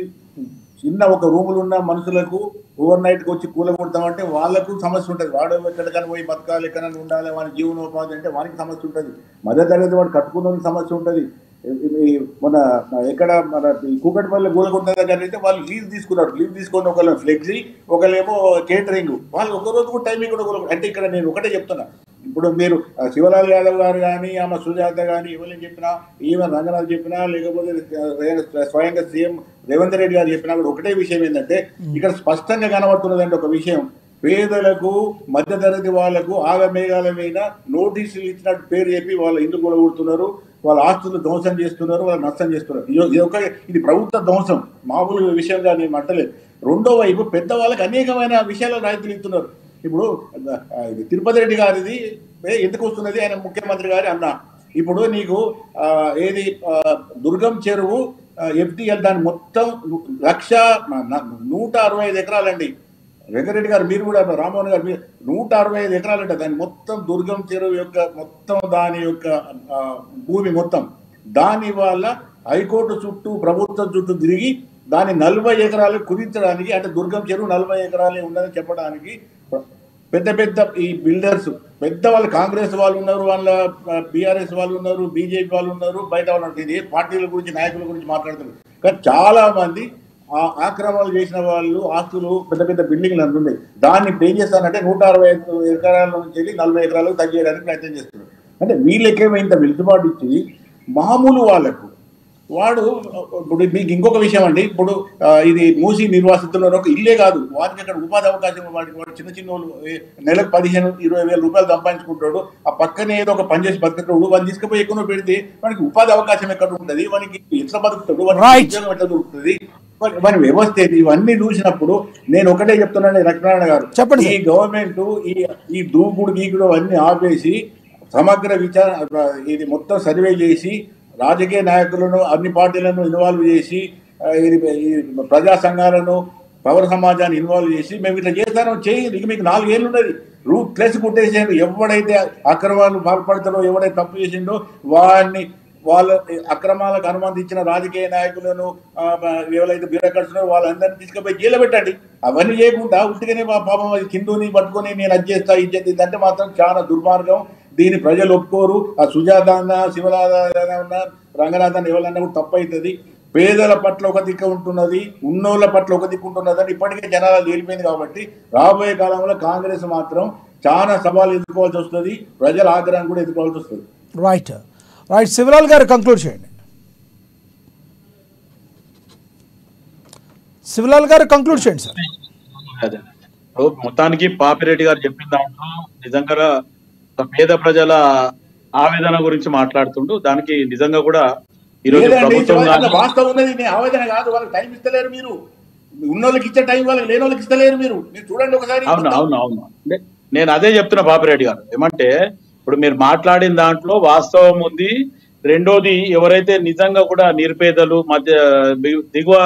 చిన్న ఒక రూములు ఉన్న మనుషులకు ఓవర్ నైట్కి వచ్చి కూలగొడతామంటే వాళ్ళకు సమస్య ఉంటుంది. వాడు ఎక్కడికైనా పోయి బతకాలి, ఎక్కడైనా ఉండాలి, వాడి జీవనోపాధి అంటే వానికి సమస్య ఉంటుంది. మధ్య తరగతి వాడు కట్టుకున్న సమస్య ఉంటుంది. మన ఎక్కడ మన కూకట్పల్లి గూలగొండ దగ్గర అయితే వాళ్ళు లీవ్ తీసుకున్నారు. లీవ్ తీసుకొని ఒకళ్ళు ఫ్లెక్సీ, ఒకళ్ళేమో కేటరింగ్, వాళ్ళు ఒక రోజు కూడా టైమింగ్ కూడా. అంటే ఇక్కడ నేను ఒకటే చెప్తున్నా, ఇప్పుడు మీరు శివలాల్ యాదవ్ గారు కానీ, ఆమె సుజాత కానీ ఎవరిని చెప్పినా, ఈవెన్ రంగనాథ్ చెప్పినా, లేకపోతే స్వయంగా సీఎం రేవంత్ రెడ్డి గారు చెప్పినా కూడా ఒకటే విషయం ఏంటంటే ఇక్కడ స్పష్టంగా కనబడుతున్నదంటే ఒక విషయం, పేదలకు మధ్యతరగతి వాళ్లకు ఆగమేఘాల మీద నోటీసులు ఇచ్చినట్టు పేరు చెప్పి వాళ్ళు ఇందుకు కూడగొడుతున్నారు, వాళ్ళ ఆస్తులు ధ్వంసం చేస్తున్నారు, వాళ్ళు నష్టం చేస్తున్నారు. ఇది ప్రభుత్వ ధ్వంసం, మామూలు విషయంగా నేను అంటలేదు. రెండో వైపు పెద్దవాళ్ళకి అనేకమైన విషయాలు రాయితీలు ఇస్తున్నారు. ఇప్పుడు తిరుపతి రెడ్డి గారిది ఎందుకు వస్తున్నది, ఆయన ముఖ్యమంత్రి గారి అన్న. ఇప్పుడు నీకు ఏది దుర్గం చెరువు FTL దాని మొత్తం 165 ఎకరాలండి. వెంకరెడ్డి గారు మీరు కూడా, రామ్మోహన్ గారు, 165 ఎకరాలంట దాని మొత్తం దుర్గం చెరువు యొక్క మొత్తం దాని యొక్క భూమి మొత్తం. దాని వల్ల హైకోర్టు చుట్టూ ప్రభుత్వం చుట్టూ తిరిగి దాన్ని 40 ఎకరాలు కుదించడానికి, అంటే దుర్గం చెరువు 40 ఎకరాలే ఉందని చెప్పడానికి పెద్ద పెద్ద ఈ బిల్డర్స్ పెద్ద వాళ్ళు, కాంగ్రెస్ వాళ్ళు ఉన్నారు, వాళ్ళ బీఆర్ఎస్ వాళ్ళు ఉన్నారు, బీజేపీ వాళ్ళు ఉన్నారు, బయట వాళ్ళు ఉంటుంది. పార్టీల గురించి నాయకుల గురించి మాట్లాడుతున్నారు. కానీ చాలా మంది ఆక్రమణలు చేసిన వాళ్ళు ఆస్తులు పెద్ద పెద్ద బిల్డింగ్లు అంటున్నాయి. దాన్ని ఏం చేస్తారంటే 165 ఎకరాల నుంచి వెళ్ళి 40 ఎకరాలకు తగ్గించడానికి ప్రయత్నం చేస్తున్నారు. అంటే వీళ్ళకేమో ఇంత వెలుసుబాటు ఇచ్చి మామూలు వాళ్ళకు వాడు. ఇప్పుడు మీకు ఇంకొక విషయం అండి, ఇప్పుడు ఇది మూసీ నిర్వాసితుల్లో ఒక ఇల్లే కాదు, వారికి అక్కడ ఉపాధి అవకాశం. వాడు చిన్న చిన్న నెలకు 15-20 వేల రూపాయలు సంపాదించుకుంటాడు. ఆ పక్కనే ఏదో ఒక పని చేసి బతుకుతాడు. వాడిని తీసుకుపోయి ఎక్కడో పెడితే వానికి ఉపాధి అవకాశం ఎక్కడ ఉంటుంది, వానికి ఎట్లా బతుకుతాడు, వానికి ఉద్యోగం ఎట్లా దొరుకుతుంది, వాని వ్యవస్థ ఏది, ఇవన్నీ చూసినప్పుడు నేను ఒకటే చెప్తున్నాను లక్ష్మీనారాయణ గారు, ఈ గవర్నమెంట్ ఈ దూకుడు గీకుడు అన్ని ఆపేసి సమగ్ర విచారణ ఇది మొత్తం సర్వే చేసి రాజకీయ నాయకులను అన్ని పార్టీలను ఇన్వాల్వ్ చేసి ప్రజా సంఘాలను పౌర సమాజాన్ని ఇన్వాల్వ్ చేసి మేము ఇట్లా చేస్తానో చేయి, మీకు 4 ఏళ్ళు ఉన్నది, రూట్ ప్లేస్ కుట్టేసేయండి. ఎవడైతే అక్రమాలు పాల్పడతాడో, ఎవడైతే తప్పు చేసిండో వాడిని, వాళ్ళ అక్రమాలకు అనుమతించిన రాజకీయ నాయకులను ఎవరైతే బ్యూరోక్రాట్స్ వాళ్ళందరినీ తీసుకుపోయి జైలు పెట్టండి. అవన్నీ చేయకుండా ఉట్టిగానే పాపం హిందూని పట్టుకొని నేను అది చేస్తా ఇది చేస్తా అంటే మాత్రం చాలా దుర్మార్గం. దీన్ని ప్రజలు ఒప్పుకోరు. ఆ సుజాత అన్న, శివలాదన్న, రంగనాథన్ ఎవరన్నా కూడా తప్పు అవుతుంది. పేదల పట్ల ఒక దిక్కు ఉంటున్నది, ఉన్నోళ్ళ పట్ల ఒక దిక్కు ఉంటున్నది అని ఇప్పటికే జనాలు తేలిపోయింది. కాబట్టి రాబోయే కాలంలో కాంగ్రెస్ మాత్రం చాలా సవాళ్ళు ఎదుర్కోవాల్సి వస్తుంది, ప్రజల ఆగ్రహం కూడా ఎదుర్కోవాల్సి వస్తుంది. రైట్ రైట్ శివలాల్ గారు కంక్లూడ్ చేయండి. శివలాల్ గారు కంక్లూడ్ చేయండి సార్. అదే మొత్తానికి పాపిరెడ్డి గారు చెప్పిన దాంట్లో నిజంగా పేద ప్రజల ఆవేదన గురించి మాట్లాడుతుండు. దానికి నిజంగా కూడా ఈరోజు ప్రభుత్వం వాస్తవం ఉన్నది. ఆవేదన కాదు, వాళ్ళకి టైం ఇస్తలేరు మీరు, ఉన్నోళ్ళకి ఇచ్చే టైం వాళ్ళకి లేని వాళ్ళకి ఇస్తలేరు మీరు చూడండి ఒకసారి. అవును నేను అదే చెప్తున్నా పాపిరెడ్డి గారు. ఏమంటే ఇప్పుడు మీరు మాట్లాడిన దాంట్లో వాస్తవం ఉంది. రెండోది, ఎవరైతే నిజంగా కూడా నిరుపేదలు, మధ్య దిగువ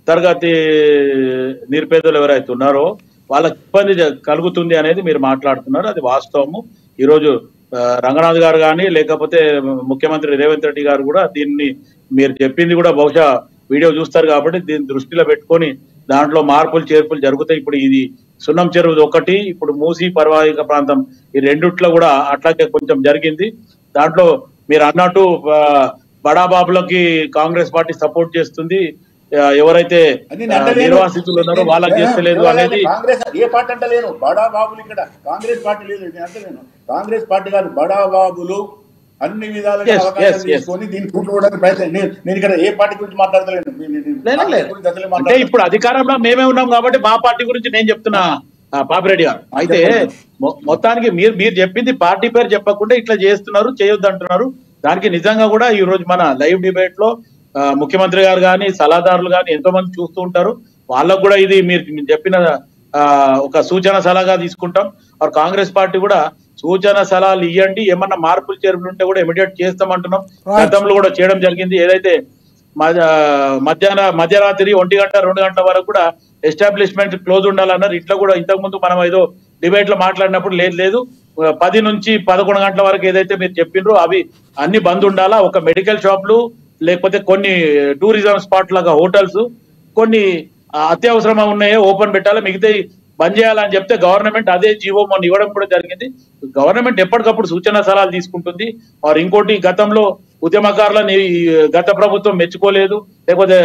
తరగతి నిరుపేదలు ఎవరైతే ఉన్నారో వాళ్ళకి ఇబ్బంది కలుగుతుంది అనేది మీరు మాట్లాడుతున్నారు. అది వాస్తవము. ఈరోజు రంగనాథ్ గారు కానీ లేకపోతే ముఖ్యమంత్రి రేవంత్ రెడ్డి గారు కూడా దీన్ని మీరు చెప్పింది కూడా బహుశా వీడియో చూస్తారు కాబట్టి దీన్ని దృష్టిలో పెట్టుకొని దాంట్లో మార్పులు చేర్పులు జరుగుతాయి. ఇప్పుడు ఇది సున్నం చెరువు ఒకటి, ఇప్పుడు మూసీ పరివాహిక ప్రాంతం, ఈ రెండిట్లో కూడా అట్లాగే కొంచెం జరిగింది. దాంట్లో మీరు అన్నట్టు బడాబాబులకి కాంగ్రెస్ పార్టీ సపోర్ట్ చేస్తుంది, ఎవరైతే నిర్వాసితులు ఉన్నారో వాళ్ళకి చేస్తలేదు అనేది. కాంగ్రెస్ ఏ పార్టీ అంటలేను, బడా బాబులు ఇక్కడ కాంగ్రెస్ పార్టీ లేదు, నేను అంటలేను కాంగ్రెస్ పార్టీ కాదు, బడా బాబులు అన్ని విధాలుగా అవకాశం తీసుకొని దీన్ని కూట్టుకోవడానికి ప్రయత్నం. నేను ఇక్కడ ఏ పార్టీ గురించి మాట్లాడతలేను. అంటే ఇప్పుడు అధికారంలో మేమే ఉన్నాం కాబట్టి మా పార్టీ గురించి నేను చెప్తున్నా పాపిరెడ్డి గారు. అయితే మొత్తానికి మీరు చెప్పింది పార్టీ పేరు చెప్పకుండా ఇట్లా చేస్తున్నారు, చేయొద్దు అంటున్నారు. దానికి నిజంగా కూడా ఈ రోజు మన లైవ్ డిబేట్ లో ముఖ్యమంత్రి గారు కానీ సలహాదారులు కానీ ఎంతో మంది చూస్తూ ఉంటారు. వాళ్ళకు కూడా ఇది మీరు చెప్పిన ఒక సూచన సలహాగా తీసుకుంటాం. కాంగ్రెస్ పార్టీ కూడా సూచన సలహాలు ఇవ్వండి, ఏమన్నా మార్పులు చేర్పులు ఉంటే కూడా ఇమీడియట్ చేస్తామంటున్నాం. గతంలో కూడా చేయడం జరిగింది. ఏదైతే మధ్యరాత్రి 1 గంట 2 గంటల వరకు కూడా ఎస్టాబ్లిష్మెంట్ క్లోజ్ ఉండాలన్నారు. ఇట్లా కూడా ఇంతకు ముందు మనం ఏదో డిబేట్ లో మాట్లాడినప్పుడు లేదు 10 నుంచి 11 గంటల వరకు ఏదైతే మీరు చెప్పిండ్రో అవి అన్ని బంద్ ఉండాలా. ఒక మెడికల్ షాప్లు లేకపోతే కొన్ని టూరిజం స్పాట్ లాగా హోటల్స్ కొన్ని అత్యవసరం ఉన్నాయో ఓపెన్ పెట్టాలి, మిగతా బంద్ చేయాలని చెప్తే గవర్నమెంట్ అదే జీవో మొన్న ఇవ్వడం కూడా జరిగింది. గవర్నమెంట్ ఎప్పటికప్పుడు సూచన సలహాలు తీసుకుంటుంది. ఇంకోటి గతంలో ఉద్యమకారులని గత ప్రభుత్వం మెచ్చుకోలేదు, లేకపోతే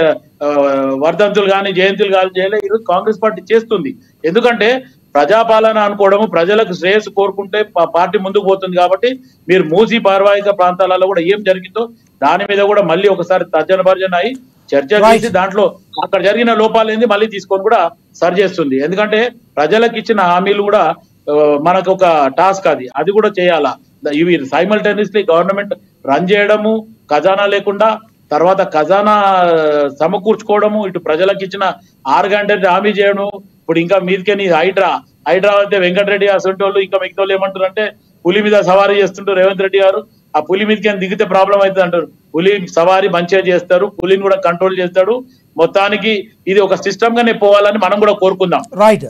వర్ధంతులు కానీ జయంతులు కానీ చేయలేదు. ఈరోజు కాంగ్రెస్ పార్టీ చేస్తుంది. ఎందుకంటే ప్రజాపాలన అనుకోవడము, ప్రజలకు శ్రేయస్సు కోరుకుంటే పార్టీ ముందుకు పోతుంది. కాబట్టి మీరు మూసీ పారివాహిక ప్రాంతాలలో కూడా ఏం జరిగిందో దాని మీద కూడా మళ్ళీ ఒకసారి తర్జన భర్జన అయి చర్చ చేసి దాంట్లో అక్కడ జరిగిన లోపాలు ఏంది మళ్ళీ తీసుకొని కూడా సరి చేస్తుంది. ఎందుకంటే ప్రజలకు ఇచ్చిన హామీలు కూడా మనకు ఒక టాస్క్, అది కూడా చేయాలా. ఇవి సైమల్టేనియస్లీ గవర్నమెంట్ రన్ చేయడము, ఖజానా లేకుండా తర్వాత ఖజానా సమకూర్చుకోవడము, ఇటు ప్రజలకు ఇచ్చిన 6 గంటలు హామీ చేయడం. ఇప్పుడు ఇంకా మీదికే హైడ్రా అయితే వెంకటరెడ్డి అసంటి వాళ్ళు ఇంకా మిగతా వాళ్ళు ఏమంటారు అంటే పులి మీద సవారీ చేస్తుంటారు రేవంత్ రెడ్డి గారు. ఆ పులి మీదకి దిగితే ప్రాబ్లం అవుతుంది అంటారు. పులి సవారీ మంచిగా చేస్తారు, పులిని కూడా కంట్రోల్ చేస్తాడు. మొత్తానికి ఇది ఒక సిస్టమ్ గానే పోవాలని మనం కూడా కోరుకుందాం. రైట్.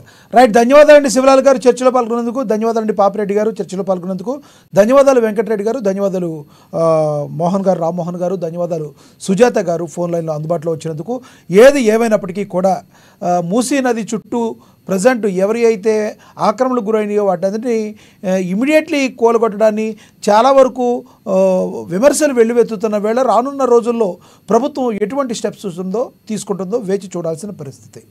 ధన్యవాదాలండి శివలాల్ గారు చర్చలో పాల్గొన్నందుకు, ధన్యవాదాలండి పాపిరెడ్డి గారు చర్చలో పాల్గొన్నందుకు, ధన్యవాదాలు వెంకటరెడ్డి గారు, ధన్యవాదాలు మోహన్ గారు, రామ్మోహన్ గారు, ధన్యవాదాలు సుజాత గారు ఫోన్ లైన్లో అందుబాటులో వచ్చినందుకు. ఏది ఏమైనప్పటికీ కూడా మూసీ నది చుట్టూ ప్రజెంట్ ఎవరి అయితే ఆక్రమణకు గురైనాయో వాటిని ఇమీడియట్లీ కూలగొట్టడాన్ని చాలా వరకు విమర్శలు వెల్లువెత్తుతున్న వేళ రానున్న రోజుల్లో ప్రభుత్వం ఎటువంటి స్టెప్స్ తీసుకుంటుందో వేచి చూడాల్సిన పరిస్థితి.